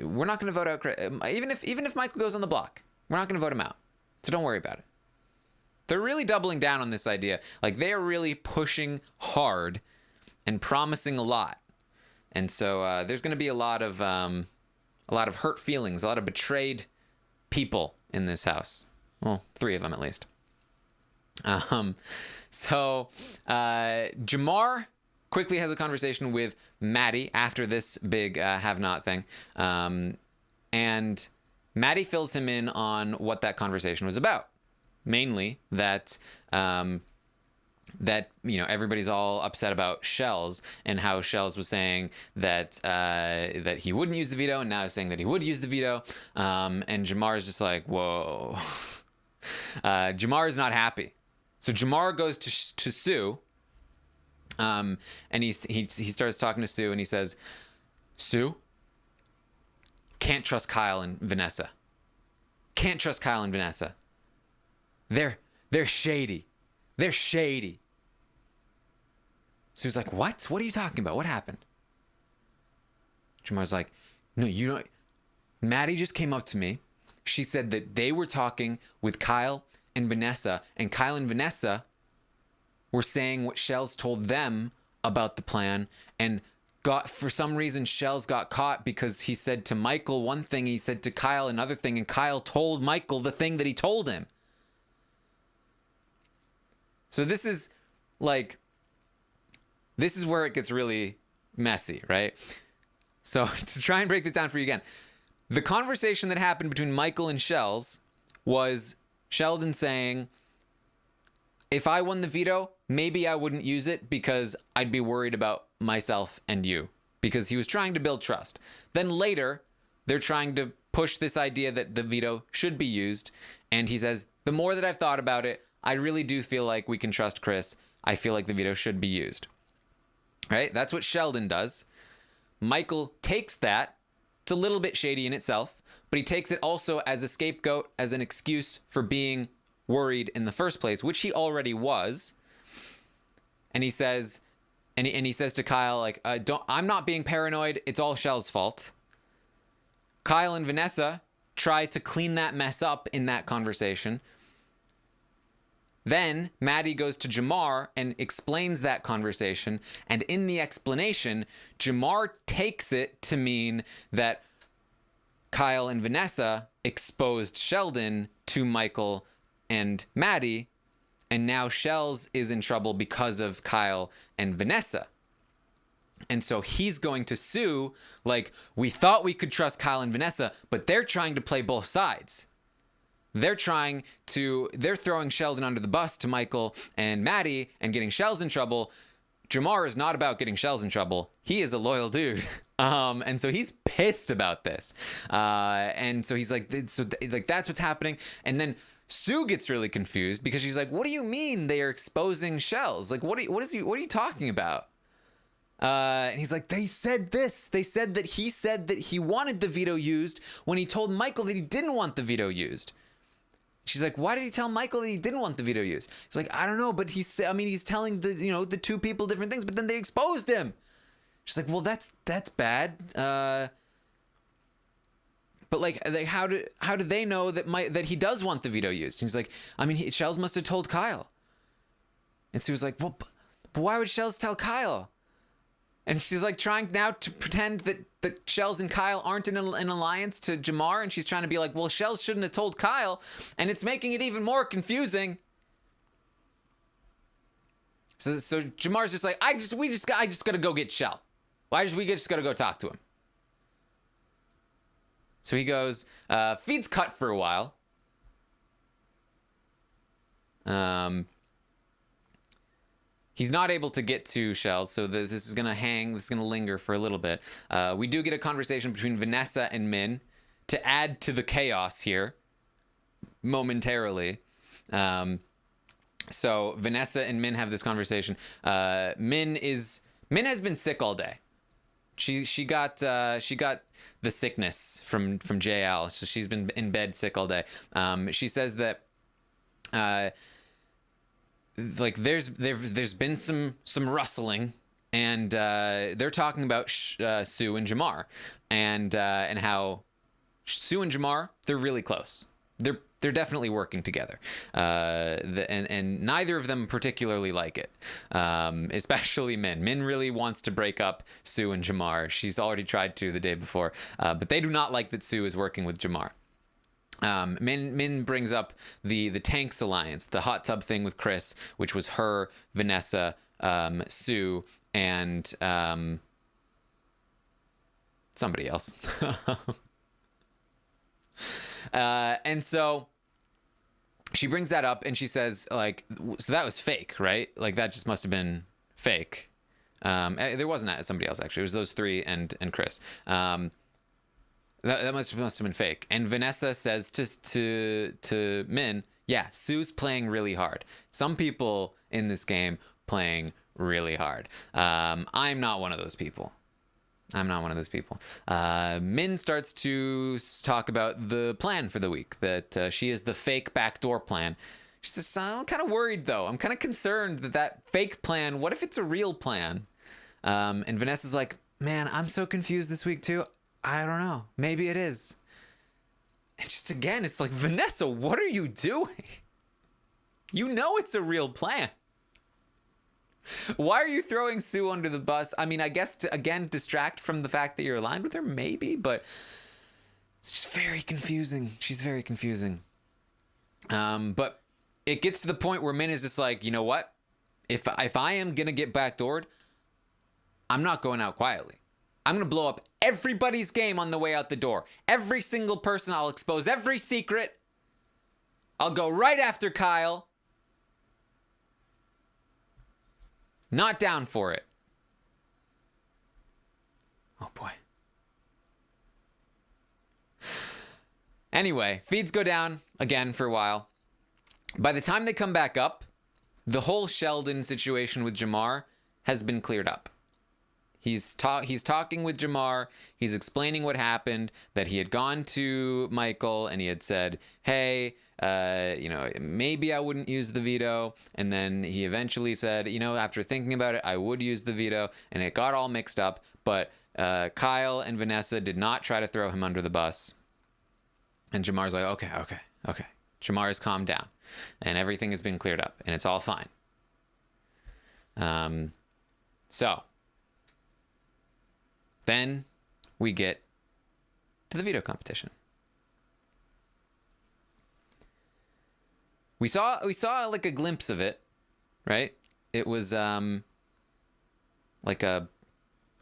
A: we're not going to vote out Chris. Even if Michael goes on the block, we're not going to vote him out. So don't worry about it. They're really doubling down on this idea. Like, they are really pushing hard and promising a lot. And so there's going to be a lot of hurt feelings, a lot of betrayed people in this house. Well, 3 of them at least. So Jamar quickly has a conversation with Madi after this big have-not thing. And Madi fills him in on what that conversation was about. Mainly that everybody's all upset about Shells and how Shells was saying that he wouldn't use the veto, and now he's saying that he would use the veto. And Jamar is just like, whoa. Jamar is not happy. So Jamar goes to Sue, and he starts talking to Sue, and he says, Sue, can't trust Kyle and Vanessa. Can't trust Kyle and Vanessa. They're shady. They're shady. Sue's like, what? What are you talking about? What happened? Jamar's like, no, you don't. Madi just came up to me. She said that they were talking with Kyle and Vanessa, and Kyle and Vanessa were saying what Shells told them about the plan, and for some reason Shells got caught because he said to Michael one thing, he said to Kyle another thing, and Kyle told Michael the thing that he told him. So this is where it gets really messy, right? So to try and break this down for you again, the conversation that happened between Michael and Shells was Sheldon saying, if I won the veto, maybe I wouldn't use it because I'd be worried about myself and you, because he was trying to build trust. Then later, they're trying to push this idea that the veto should be used. And he says, the more that I've thought about it, I really do feel like we can trust Chris. I feel like the veto should be used. Right? That's what Sheldon does. Michael takes that. It's a little bit shady in itself, but he takes it also as a scapegoat, as an excuse for being worried in the first place, which he already was. And he says, and he says to Kyle, like, I'm not being paranoid. It's all Shell's fault. Kyle and Vanessa try to clean that mess up in that conversation. Then Madi goes to Jamar and explains that conversation. And in the explanation, Jamar takes it to mean that Kyle and Vanessa exposed Sheldon to Michael and Madi And now Shells is in trouble because of Kyle and Vanessa. And so he's going to sue, like, we thought we could trust Kyle and Vanessa, but they're trying to play both sides. They're throwing Sheldon under the bus to Michael and Madi and getting Shells in trouble. Jamar is not about getting Shells in trouble. He is a loyal dude. And so he's pissed about this. And so he's like, that's what's happening. And then Sue gets really confused because she's like, what do you mean they are exposing Shells? Like, what are you talking about? And he's like, they said this. They said that he said that he wanted the veto used when he told Michael that he didn't want the veto used. She's like, why did he tell Michael that he didn't want the veto used? He's like, I don't know, but he's telling the two people different things, but then they exposed him. She's like, well, that's bad. But how do they know that he does want the veto used? And he's like, Shells must have told Kyle. And Sue was like, well, but why would Shells tell Kyle? And she's like trying now to pretend that Shells and Kyle aren't in an alliance to Jamar. And she's trying to be like, well, Shells shouldn't have told Kyle. And it's making it even more confusing. So Jamar's just like, I just got to go get Shell. We just got to go talk to him. So he goes, feed's cut for a while. He's not able to get to Shells, so this is going to hang. This is going to linger for a little bit. We do get a conversation between Vanessa and Min to add to the chaos here momentarily. So Vanessa and Min have this conversation. Min has been sick all day. She got the sickness from JL, so she's been in bed sick all day. She says that there's been some rustling, and they're talking about Sue and Jamar, and how Sue and Jamar, they're really close. They're definitely working together, and neither of them particularly like it, especially Min. Min really wants to break up Sue and Jamar. She's already tried to the day before, but they do not like that Sue is working with Jamar. Min brings up the Tanks Alliance, the hot tub thing with Chris, which was her, Vanessa, Sue, and somebody else. And so she brings that up and she says, like, so that was fake, right? Like, that just must have been fake. There wasn't somebody else, actually. It was those three and Chris. That must have been fake. And Vanessa says to Min, yeah, Sue's playing really hard. Some people in this game playing really hard. I'm not one of those people. Min starts to talk about the plan for the week, that she is the fake backdoor plan. She says, I'm kind of worried, though. I'm kind of concerned that fake plan, what if it's a real plan? And Vanessa's like, man, I'm so confused this week, too. I don't know. Maybe it is. And just again, it's like, Vanessa, what are you doing? You know it's a real plan. Why are you throwing Sue under the bus? I mean, I guess to, again, distract from the fact that you're aligned with her, maybe, but it's just very confusing. She's very confusing. But it gets to the point where Min is just like, you know what? If I am going to get backdoored, I'm not going out quietly. I'm going to blow up everybody's game on the way out the door. Every single person. I'll expose every secret. I'll go right after Kyle. Not down for it. Oh, boy. Anyway, feeds go down again for a while. By the time they come back up, the whole Sheldon situation with Jamar has been cleared up. He's talking with Jamar. He's explaining what happened, that he had gone to Michael and he had said, hey, maybe I wouldn't use the veto. And then he eventually said, after thinking about it, I would use the veto. And it got all mixed up. But Kyle and Vanessa did not try to throw him under the bus. And Jamar's like, okay. Jamar has calmed down. And everything has been cleared up. And it's all fine. So then we get to the veto competition. We saw like a glimpse of it, right? It was like a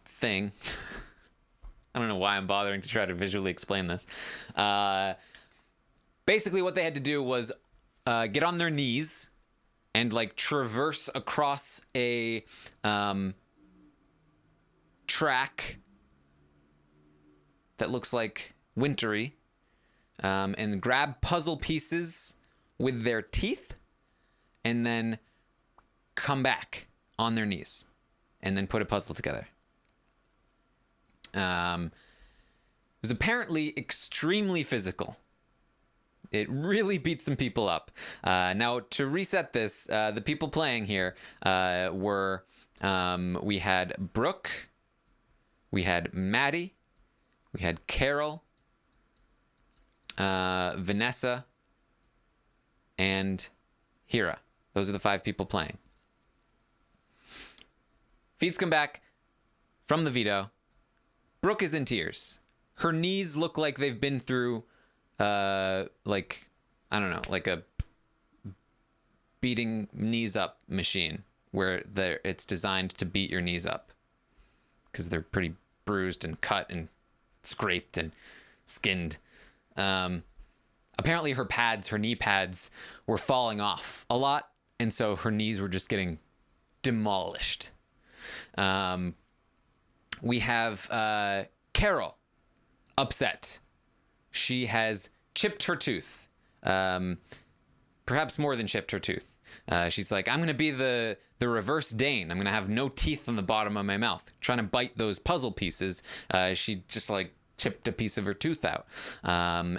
A: thing. I don't know why I'm bothering to try to visually explain this. Basically, what they had to do was get on their knees and like traverse across a track that looks like wintry, and grab puzzle pieces with their teeth, and then come back on their knees, and then put a puzzle together. It was apparently extremely physical. It really beat some people up. Now, to reset this, the people playing here were, we had Brooke, we had Madi, we had Carol, Vanessa, and Hira. Those are the 5 people playing. Feeds come back from the veto. Brooke is in tears. Her knees look like they've been through, like, I don't know, like a beating knees up machine where it's designed to beat your knees up because they're pretty bruised and cut and scraped and skinned. Apparently her knee pads were falling off a lot, and so her knees were just getting demolished. We have Carol upset. She has chipped her tooth. Perhaps more than chipped her tooth. She's like, I'm going to be the reverse Dane. I'm going to have no teeth on the bottom of my mouth. Trying to bite those puzzle pieces. She just like chipped a piece of her tooth out.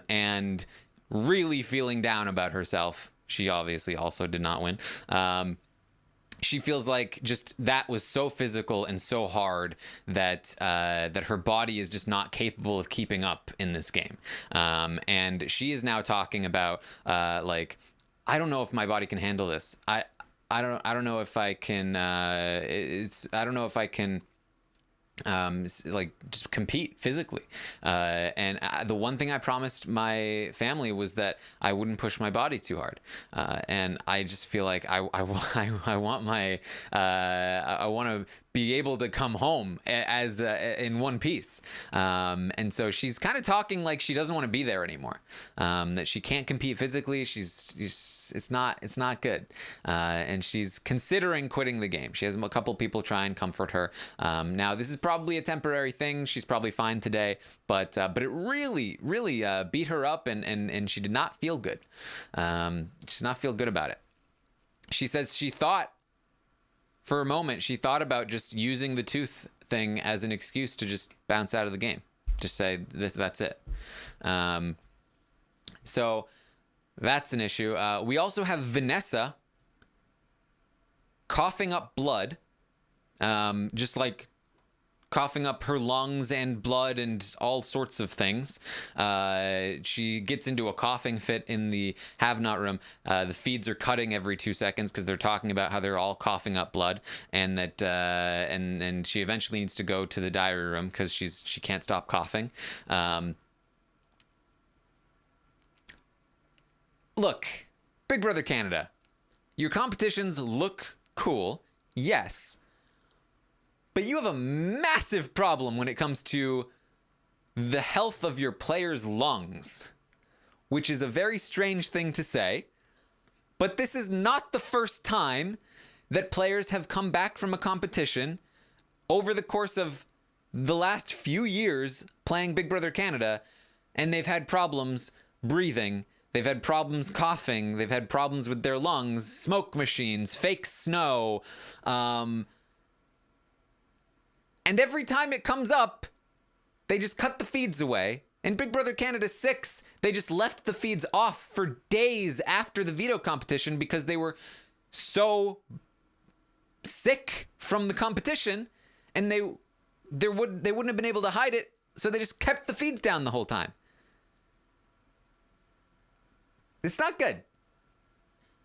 A: And really feeling down about herself. She obviously also did not win. She feels like just that was so physical and so hard that that her body is just not capable of keeping up in this game. And she is now talking about like, I don't know if my body can handle this. I don't know if I can. I don't know if I can. Like just compete physically, and the one thing I promised my family was that I wouldn't push my body too hard, and I just feel like I want my I want to be able to come home as in one piece, and so she's kind of talking like she doesn't want to be there anymore, that she can't compete physically. It's not good, and she's considering quitting the game. She has a couple people try and comfort her. Now this is probably a temporary thing. She's probably fine today, but it really beat her up, and she did not feel good. She did not feel good about it. She says she thought for a moment, she thought about just using the tooth thing as an excuse to just bounce out of the game. Just say that's it. So that's an issue. We also have Vanessa coughing up blood, just like coughing up her lungs and blood and all sorts of things. She gets into a coughing fit in the have-not room. The feeds are cutting every 2 seconds because they're talking about how they're all coughing up blood, and that and she eventually needs to go to the diary room because she can't stop coughing. Look, Big Brother Canada, your competitions look cool, yes. But you have a massive problem when it comes to the health of your players' lungs, which is a very strange thing to say. But this is not the first time that players have come back from a competition over the course of the last few years playing Big Brother Canada, and they've had problems breathing. They've had problems coughing. They've had problems with their lungs, smoke machines, fake snow. And every time it comes up, they just cut the feeds away. In Big Brother Canada 6, they just left the feeds off for days after the veto competition because they were so sick from the competition, and they wouldn't have been able to hide it, so they just kept the feeds down the whole time. It's not good.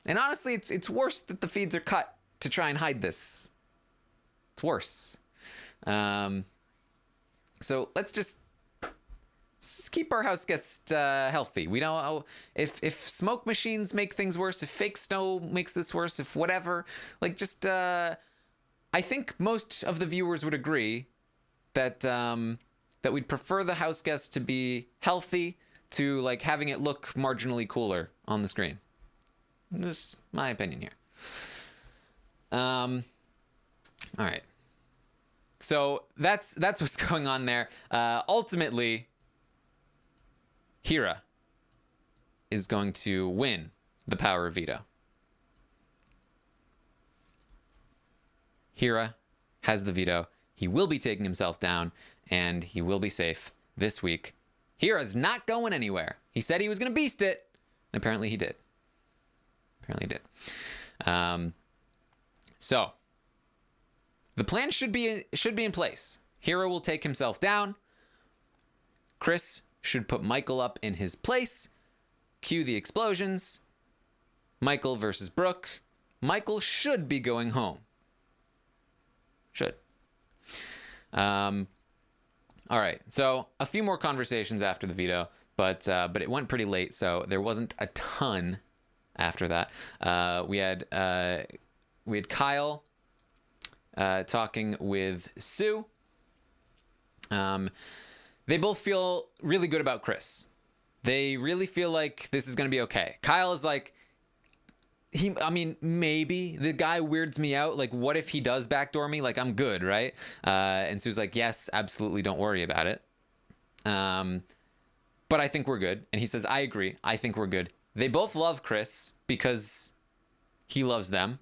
A: And honestly, it's worse that the feeds are cut to try and hide this. It's worse. So let's just Let's keep our house guests healthy. We know if smoke machines make things worse, if fake snow makes this worse, if whatever, like just I think most of the viewers would agree that that we'd prefer the house guests to be healthy to like having it look marginally cooler on the screen. Just my opinion here. All right. So that's what's going on there. Ultimately, Hira is going to win the power of veto. Hira has the veto. He will be taking himself down, and he will be safe this week. Hira's not going anywhere. He said he was going to beast it, and apparently he did. So the plan should be in place. Hira will take himself down. Chris should put Michael up in his place. Cue the explosions. Michael versus Brooke. Michael should be going home. Should. All right. So a few more conversations after the veto, but it went pretty late, so there wasn't a ton after that. We had Kyle talking with Sue. They both feel really good about Chris. They really feel like this is going to be okay. Kyle is like, maybe the guy weirds me out. Like, what if he does backdoor me? Like, I'm good, right? And Sue's like, yes, absolutely. Don't worry about it. But I think we're good. And he says, I agree. I think we're good. They both love Chris because he loves them.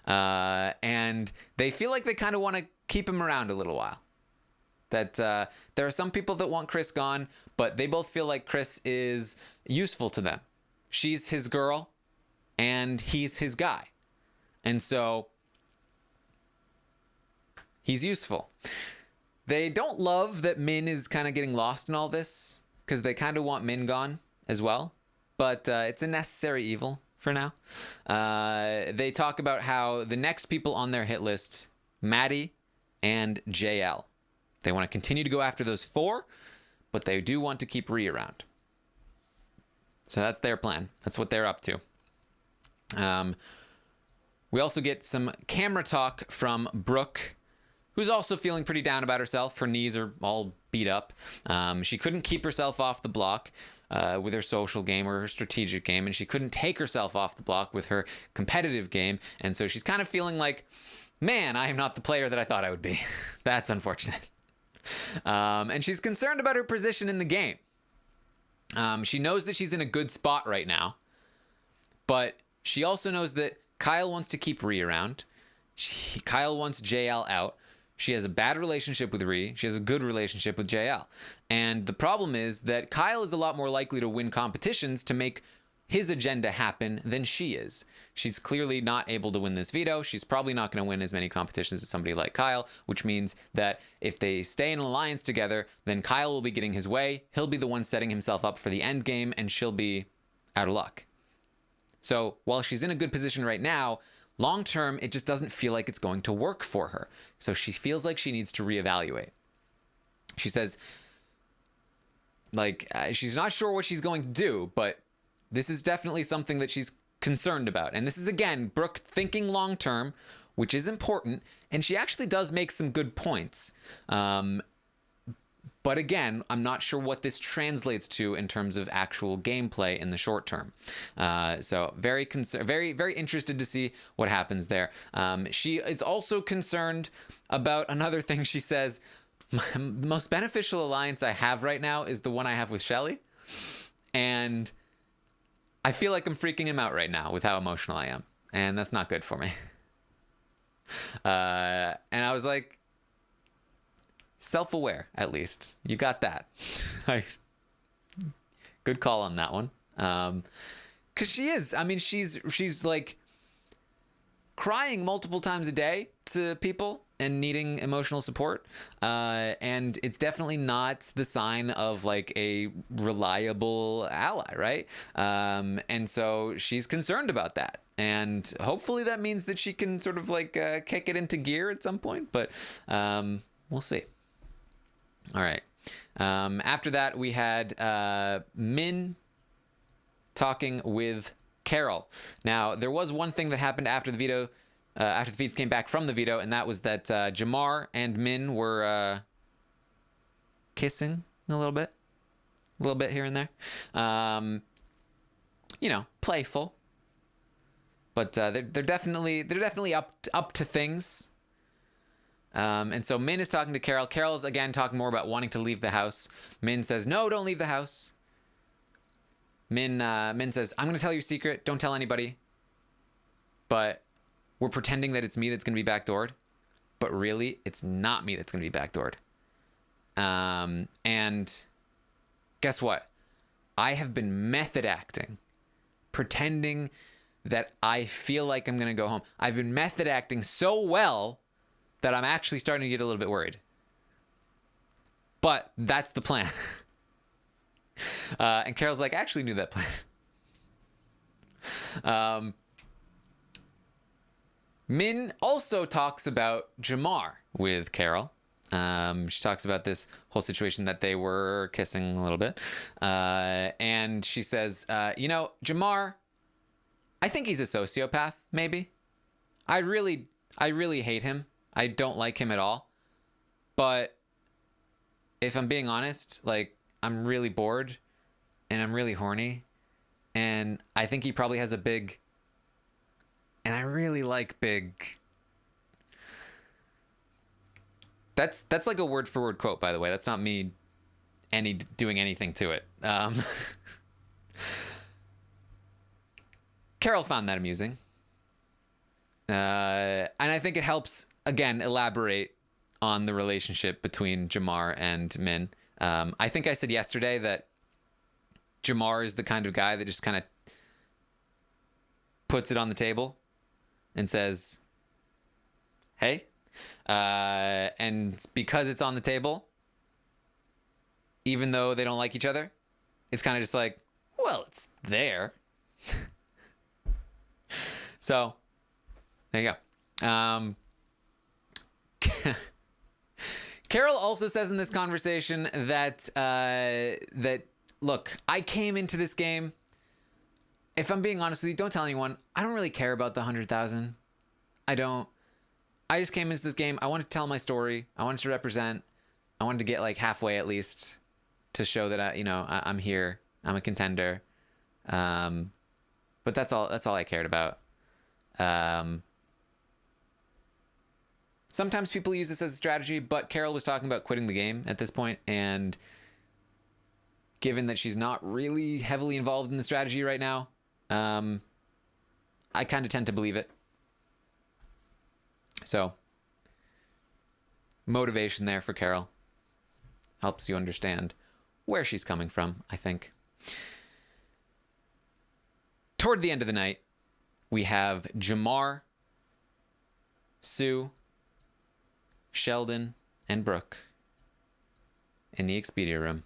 A: And they feel like they kind of want to keep him around a little while. That there are some people that want Chris gone, but they both feel like Chris is useful to them. She's his girl, and he's his guy. And so he's useful. They don't love that Min is kind of getting lost in all this, because they kind of want Min gone as well. But it's a necessary evil for now. They talk about how the next people on their hit list, Madi and JL. They want to continue to go after those 4, but they do want to keep Rhea around. So that's their plan. That's what they're up to. We also get some camera talk from Brooke, who's also feeling pretty down about herself. Her knees are all beat up. She couldn't keep herself off the block with her social game or her strategic game, and she couldn't take herself off the block with her competitive game. And so she's kind of feeling like, man, I am not the player that I thought I would be. That's unfortunate. And she's concerned about her position in the game. She knows that she's in a good spot right now, but she also knows that Kyle wants to keep Rhea around. Kyle wants JL out. She has a bad relationship with Rhea. She has a good relationship with JL. And the problem is that Kyle is a lot more likely to win competitions to make his agenda happen than she is. She's clearly not able to win this veto. She's probably not going to win as many competitions as somebody like Kyle, which means that if they stay in an alliance together, then Kyle will be getting his way. He'll be the one setting himself up for the end game, and she'll be out of luck. So while she's in a good position right now, long term, it just doesn't feel like it's going to work for her. So she feels like she needs to reevaluate. She says, she's not sure what she's going to do, but this is definitely something that she's concerned about. And this is, again, Brooke thinking long term, which is important. And she actually does make some good points. But again, I'm not sure what this translates to in terms of actual gameplay in the short term. So very interested to see what happens there. She is also concerned about another thing. She says, the most beneficial alliance I have right now is the one I have with Shelly. And I feel like I'm freaking him out right now with how emotional I am. And that's not good for me. And I was like, self-aware, at least. You got that. Good call on that one. Because she is. I mean, she's like crying multiple times a day to people and needing emotional support. And it's definitely not the sign of like a reliable ally, right? And so she's concerned about that. And hopefully that means that she can sort of like kick it into gear at some point. But we'll see. All right. After that, we had Min talking with Carol. Now, there was one thing that happened after the veto, after the feeds came back from the veto, and that was that Jamar and Min were kissing a little bit here and there. You know, playful, but they're definitely up to things. And so Min is talking to Carol. Carol's again talking more about wanting to leave the house. Min says, "No, don't leave the house." Min says, "I'm gonna tell your secret. Don't tell anybody. But we're pretending that it's me that's gonna be backdoored. But really, it's not me that's gonna be backdoored." And guess what? I have been method acting, pretending that I feel like I'm gonna go home. I've been method acting so well that I'm actually starting to get a little bit worried. But that's the plan. And Carol's like, "I actually knew that plan." Min also talks about Jamar with Carol. She talks about this whole situation that they were kissing a little bit. And she says, you know, Jamar, I think he's a sociopath, maybe. I really hate him. I don't like him at all. But if I'm being honest, like, I'm really bored and I'm really horny. And I think he probably has a big... And I really like big... That's like a word for word quote, by the way. That's not me doing anything to it. Carol found that amusing. And I think it helps, again, elaborate on the relationship between Jamar and Min. I think I said yesterday that Jamar is the kind of guy that just kind of puts it on the table and says, "Hey." And because it's on the table, even though they don't like each other, it's kind of just like, well, it's there. So there you go. Carol also says in this conversation that look, I came into this game. If I'm being honest with you, don't tell anyone. I don't really care about the 100,000. I don't. I just came into this game. I wanted to tell my story. I wanted to represent. I wanted to get like halfway at least to show that I'm here. I'm a contender. But that's all I cared about. Sometimes people use this as a strategy, but Carol was talking about quitting the game at this point, and given that she's not really heavily involved in the strategy right now, I kind of tend to believe it. So, motivation there for Carol. Helps you understand where she's coming from, I think. Toward the end of the night, we have Jamar, Sue, Sheldon, and Brooke in the Expedia room.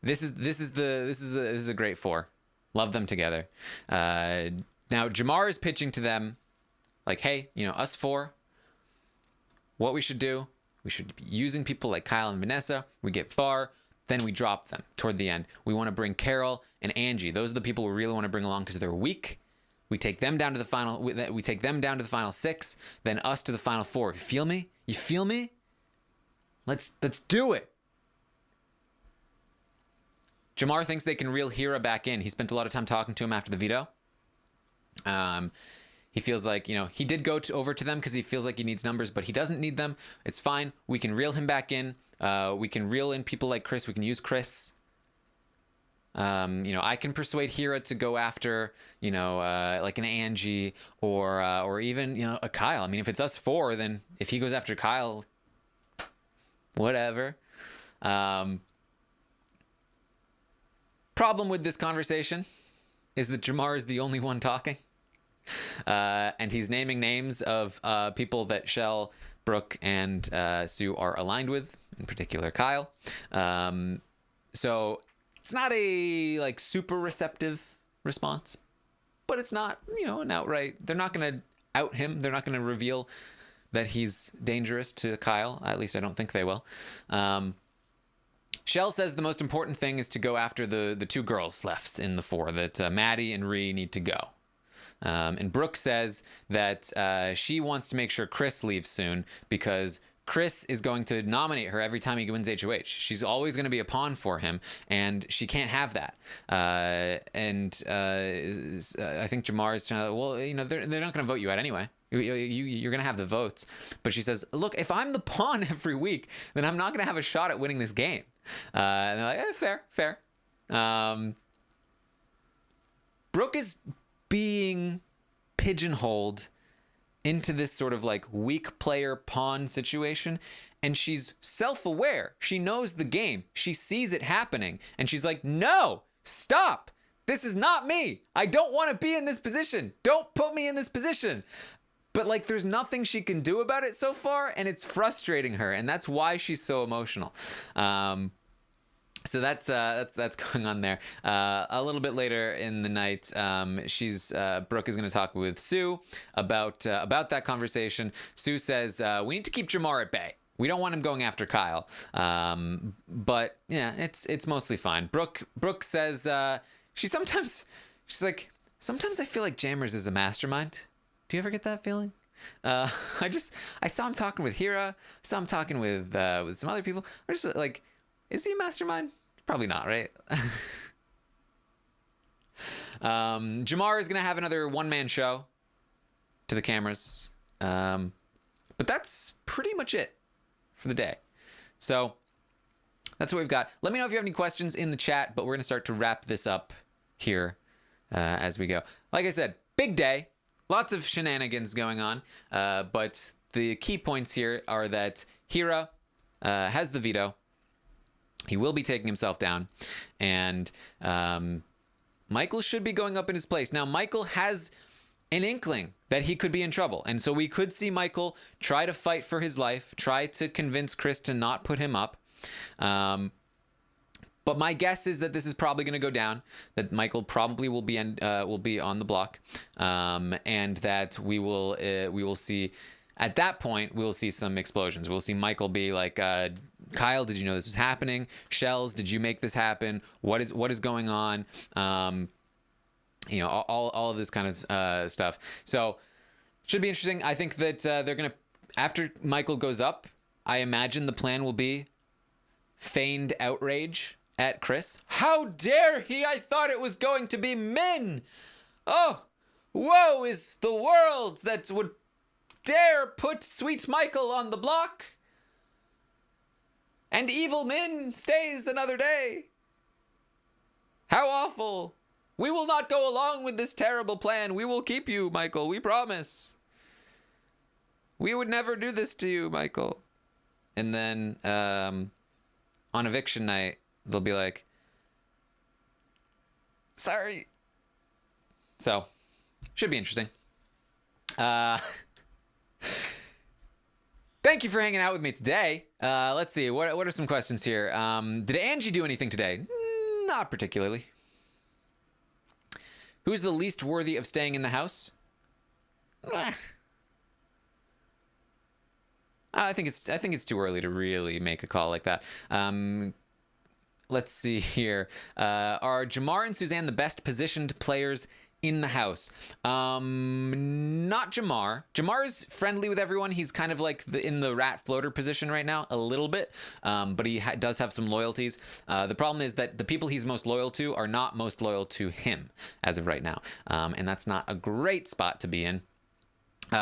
A: This is a great four. Love them together. Now Jamar is pitching to them like, hey, us four, what we should do, we should be using people like Kyle and Vanessa. We get far, then we drop them toward the end. We want to bring Carol and Angie. Those are the people we really want to bring along because they're weak. We take them down to the final. We take them down to the final 6, then us to the final 4. You feel me? You feel me? Let's do it. Jamar thinks they can reel Hira back in. He spent a lot of time talking to him after the veto. He feels like, he did go over to them because he feels like he needs numbers, but he doesn't need them. It's fine. We can reel him back in. We can reel in people like Chris. We can use Chris. I can persuade Hira to go after, like an Angie or even, a Kyle. I mean, if it's us 4, then if he goes after Kyle, whatever. Problem with this conversation is that Jamar is the only one talking. And he's naming names of people that Shell, Brooke, and Sue are aligned with, in particular Kyle. So it's not a super receptive response, but it's not, an outright. They're not going to out him. They're not going to reveal that he's dangerous to Kyle. At least I don't think they will. Shell says the most important thing is to go after the two girls left in the 4, that Madi and Rhi need to go. And Brooke says that she wants to make sure Chris leaves soon because Chris is going to nominate her every time he wins HOH. She's always going to be a pawn for him, and she can't have that. I think Jamar is trying to, well, you know, they're not going to vote you out anyway. You're going to have the votes. But she says, look, if I'm the pawn every week, then I'm not going to have a shot at winning this game. And they're like, fair. Brooke is being pigeonholed into this sort of like weak player pawn situation, and she's self-aware. She knows the game. She sees it happening, and she's like, no, stop. This is not me. I don't want to be in this position. Don't put me in this position. But like, there's nothing she can do about it so far, and it's frustrating her, and that's why she's so emotional. So that's going on there. A little bit later in the night, Brooke is going to talk with Sue about that conversation. Sue says we need to keep Jamar at bay. We don't want him going after Kyle. But yeah, it's mostly fine. Brooke says she's like, sometimes I feel like Jammers is a mastermind. Do you ever get that feeling? I saw him talking with Hira. I saw him talking with some other people. I'm just like, is he a mastermind? Probably not, right? Jamar is going to have another one-man show to the cameras. But that's pretty much it for the day. So that's what we've got. Let me know if you have any questions in the chat, but we're going to start to wrap this up here as we go. Like I said, big day. Lots of shenanigans going on. But the key points here are that Hira has the veto. He will be taking himself down, and Michael should be going up in his place. Now, Michael has an inkling that he could be in trouble, and so we could see Michael try to fight for his life, try to convince Chris to not put him up. But my guess is that this is probably going to go down, that Michael probably will be on the block, and that we will see. At that point, we'll see some explosions. We'll see Michael be like, Kyle, did you know this was happening? Shells, did you make this happen? What is going on? You know, all of this kind of stuff. So should be interesting. I think that they're going to, after Michael goes up, I imagine the plan will be feigned outrage at Chris. How dare he? I thought it was going to be Min. Oh, woe is the world that would dare put sweet Michael on the block. And evil Min stays another day. How awful. We will not go along with this terrible plan. We will keep you, Michael. We promise. We would never do this to you, Michael. And then on eviction night, they'll be like, sorry. So, should be interesting. Thank you for hanging out with me today. Let's see. What are some questions here? Did Angie do anything today? Not particularly. Who's the least worthy of staying in the house? I think it's too early to really make a call like that. Let's see here. Are Jamar and Suzanne the best positioned players in the house? Not Jamar. Jamar is friendly with everyone. He's kind of like in the rat floater position right now, a little bit, but he does have some loyalties. The problem is that the people he's most loyal to are not most loyal to him as of right now, and that's not a great spot to be in.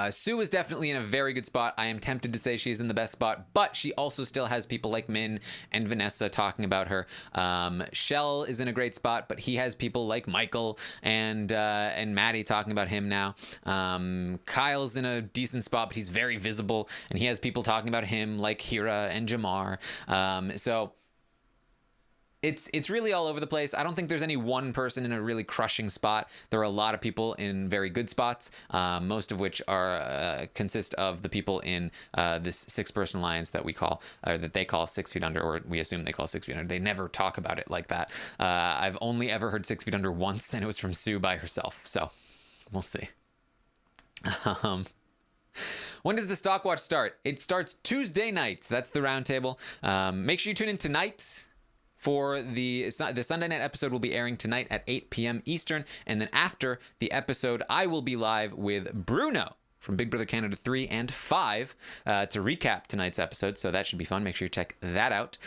A: Sue is definitely in a very good spot. I am tempted to say she's in the best spot, but she also still has people like Min and Vanessa talking about her. Shell is in a great spot, but he has people like Michael and Madi talking about him now. Kyle's in a decent spot, but he's very visible, and he has people talking about him like Hira and Jamar. So it's really all over the place. I don't think there's any one person in a really crushing spot. There are a lot of people in very good spots, most of which are consist of the people in this 6-person alliance that we call, or that they call 6 Feet Under, or we assume they call 6 Feet Under. They never talk about it like that. I've only ever heard 6 Feet Under once, and it was from Sue by herself. So we'll see. When does the Stock Watch start? It starts Tuesday nights. That's the roundtable. Make sure you tune in tonight for the Sunday night episode. Will be airing tonight at 8 p.m. Eastern. And then after the episode, I will be live with Bruno from Big Brother Canada 3 and 5 to recap tonight's episode. So that should be fun. Make sure you check that out.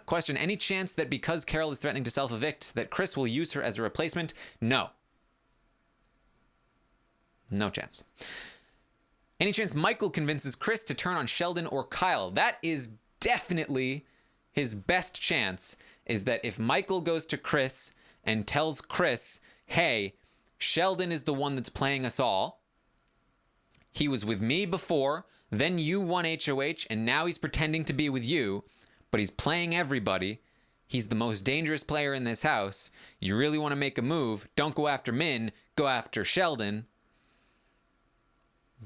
A: Question, any chance that because Carol is threatening to self-evict that Chris will use her as a replacement? No. No chance. Any chance Michael convinces Chris to turn on Sheldon or Kyle? That is definitely his best chance, is that if Michael goes to Chris and tells Chris, hey, Sheldon is the one that's playing us all. He was with me before, then you won HOH, and now he's pretending to be with you, but he's playing everybody. He's the most dangerous player in this house. You really want to make a move, don't go after Min, go after Sheldon.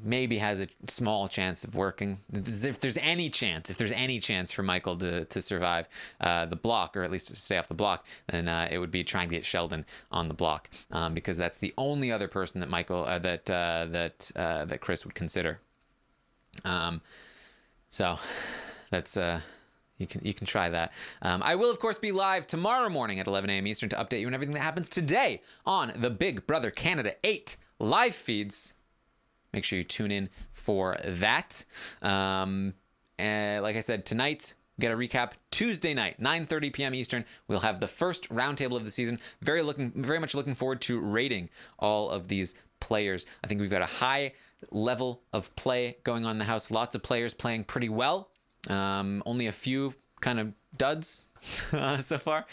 A: Maybe has a small chance of working. If there's any chance for Michael to survive the block, or at least to stay off the block, then it would be trying to get Sheldon on the block, because that's the only other person that Michael that Chris would consider. So that's you can try that. I will of course be live tomorrow morning at 11 a.m. Eastern to update you on everything that happens today on the Big Brother Canada 8 live feeds. Make sure you tune in for that. And like I said, tonight, we got a recap. Tuesday night, 9:30 p.m. Eastern, we'll have the first roundtable of the season. Very much looking forward to rating all of these players. I think we've got a high level of play going on in the house. Lots of players playing pretty well. Only a few kind of duds so far.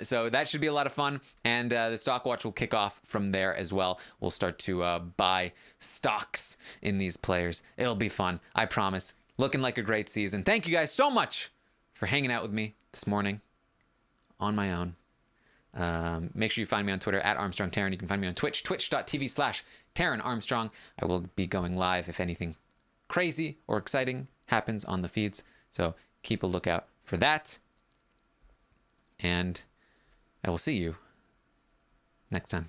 A: So that should be a lot of fun. And the Stock Watch will kick off from there as well. We'll start to buy stocks in these players. It'll be fun. I promise. Looking like a great season. Thank you guys so much for hanging out with me this morning on my own. Make sure you find me on Twitter at Armstrong Taran. You can find me on Twitch, twitch.tv/Taran Armstrong. I will be going live if anything crazy or exciting happens on the feeds. So keep a lookout for that. And I will see you next time.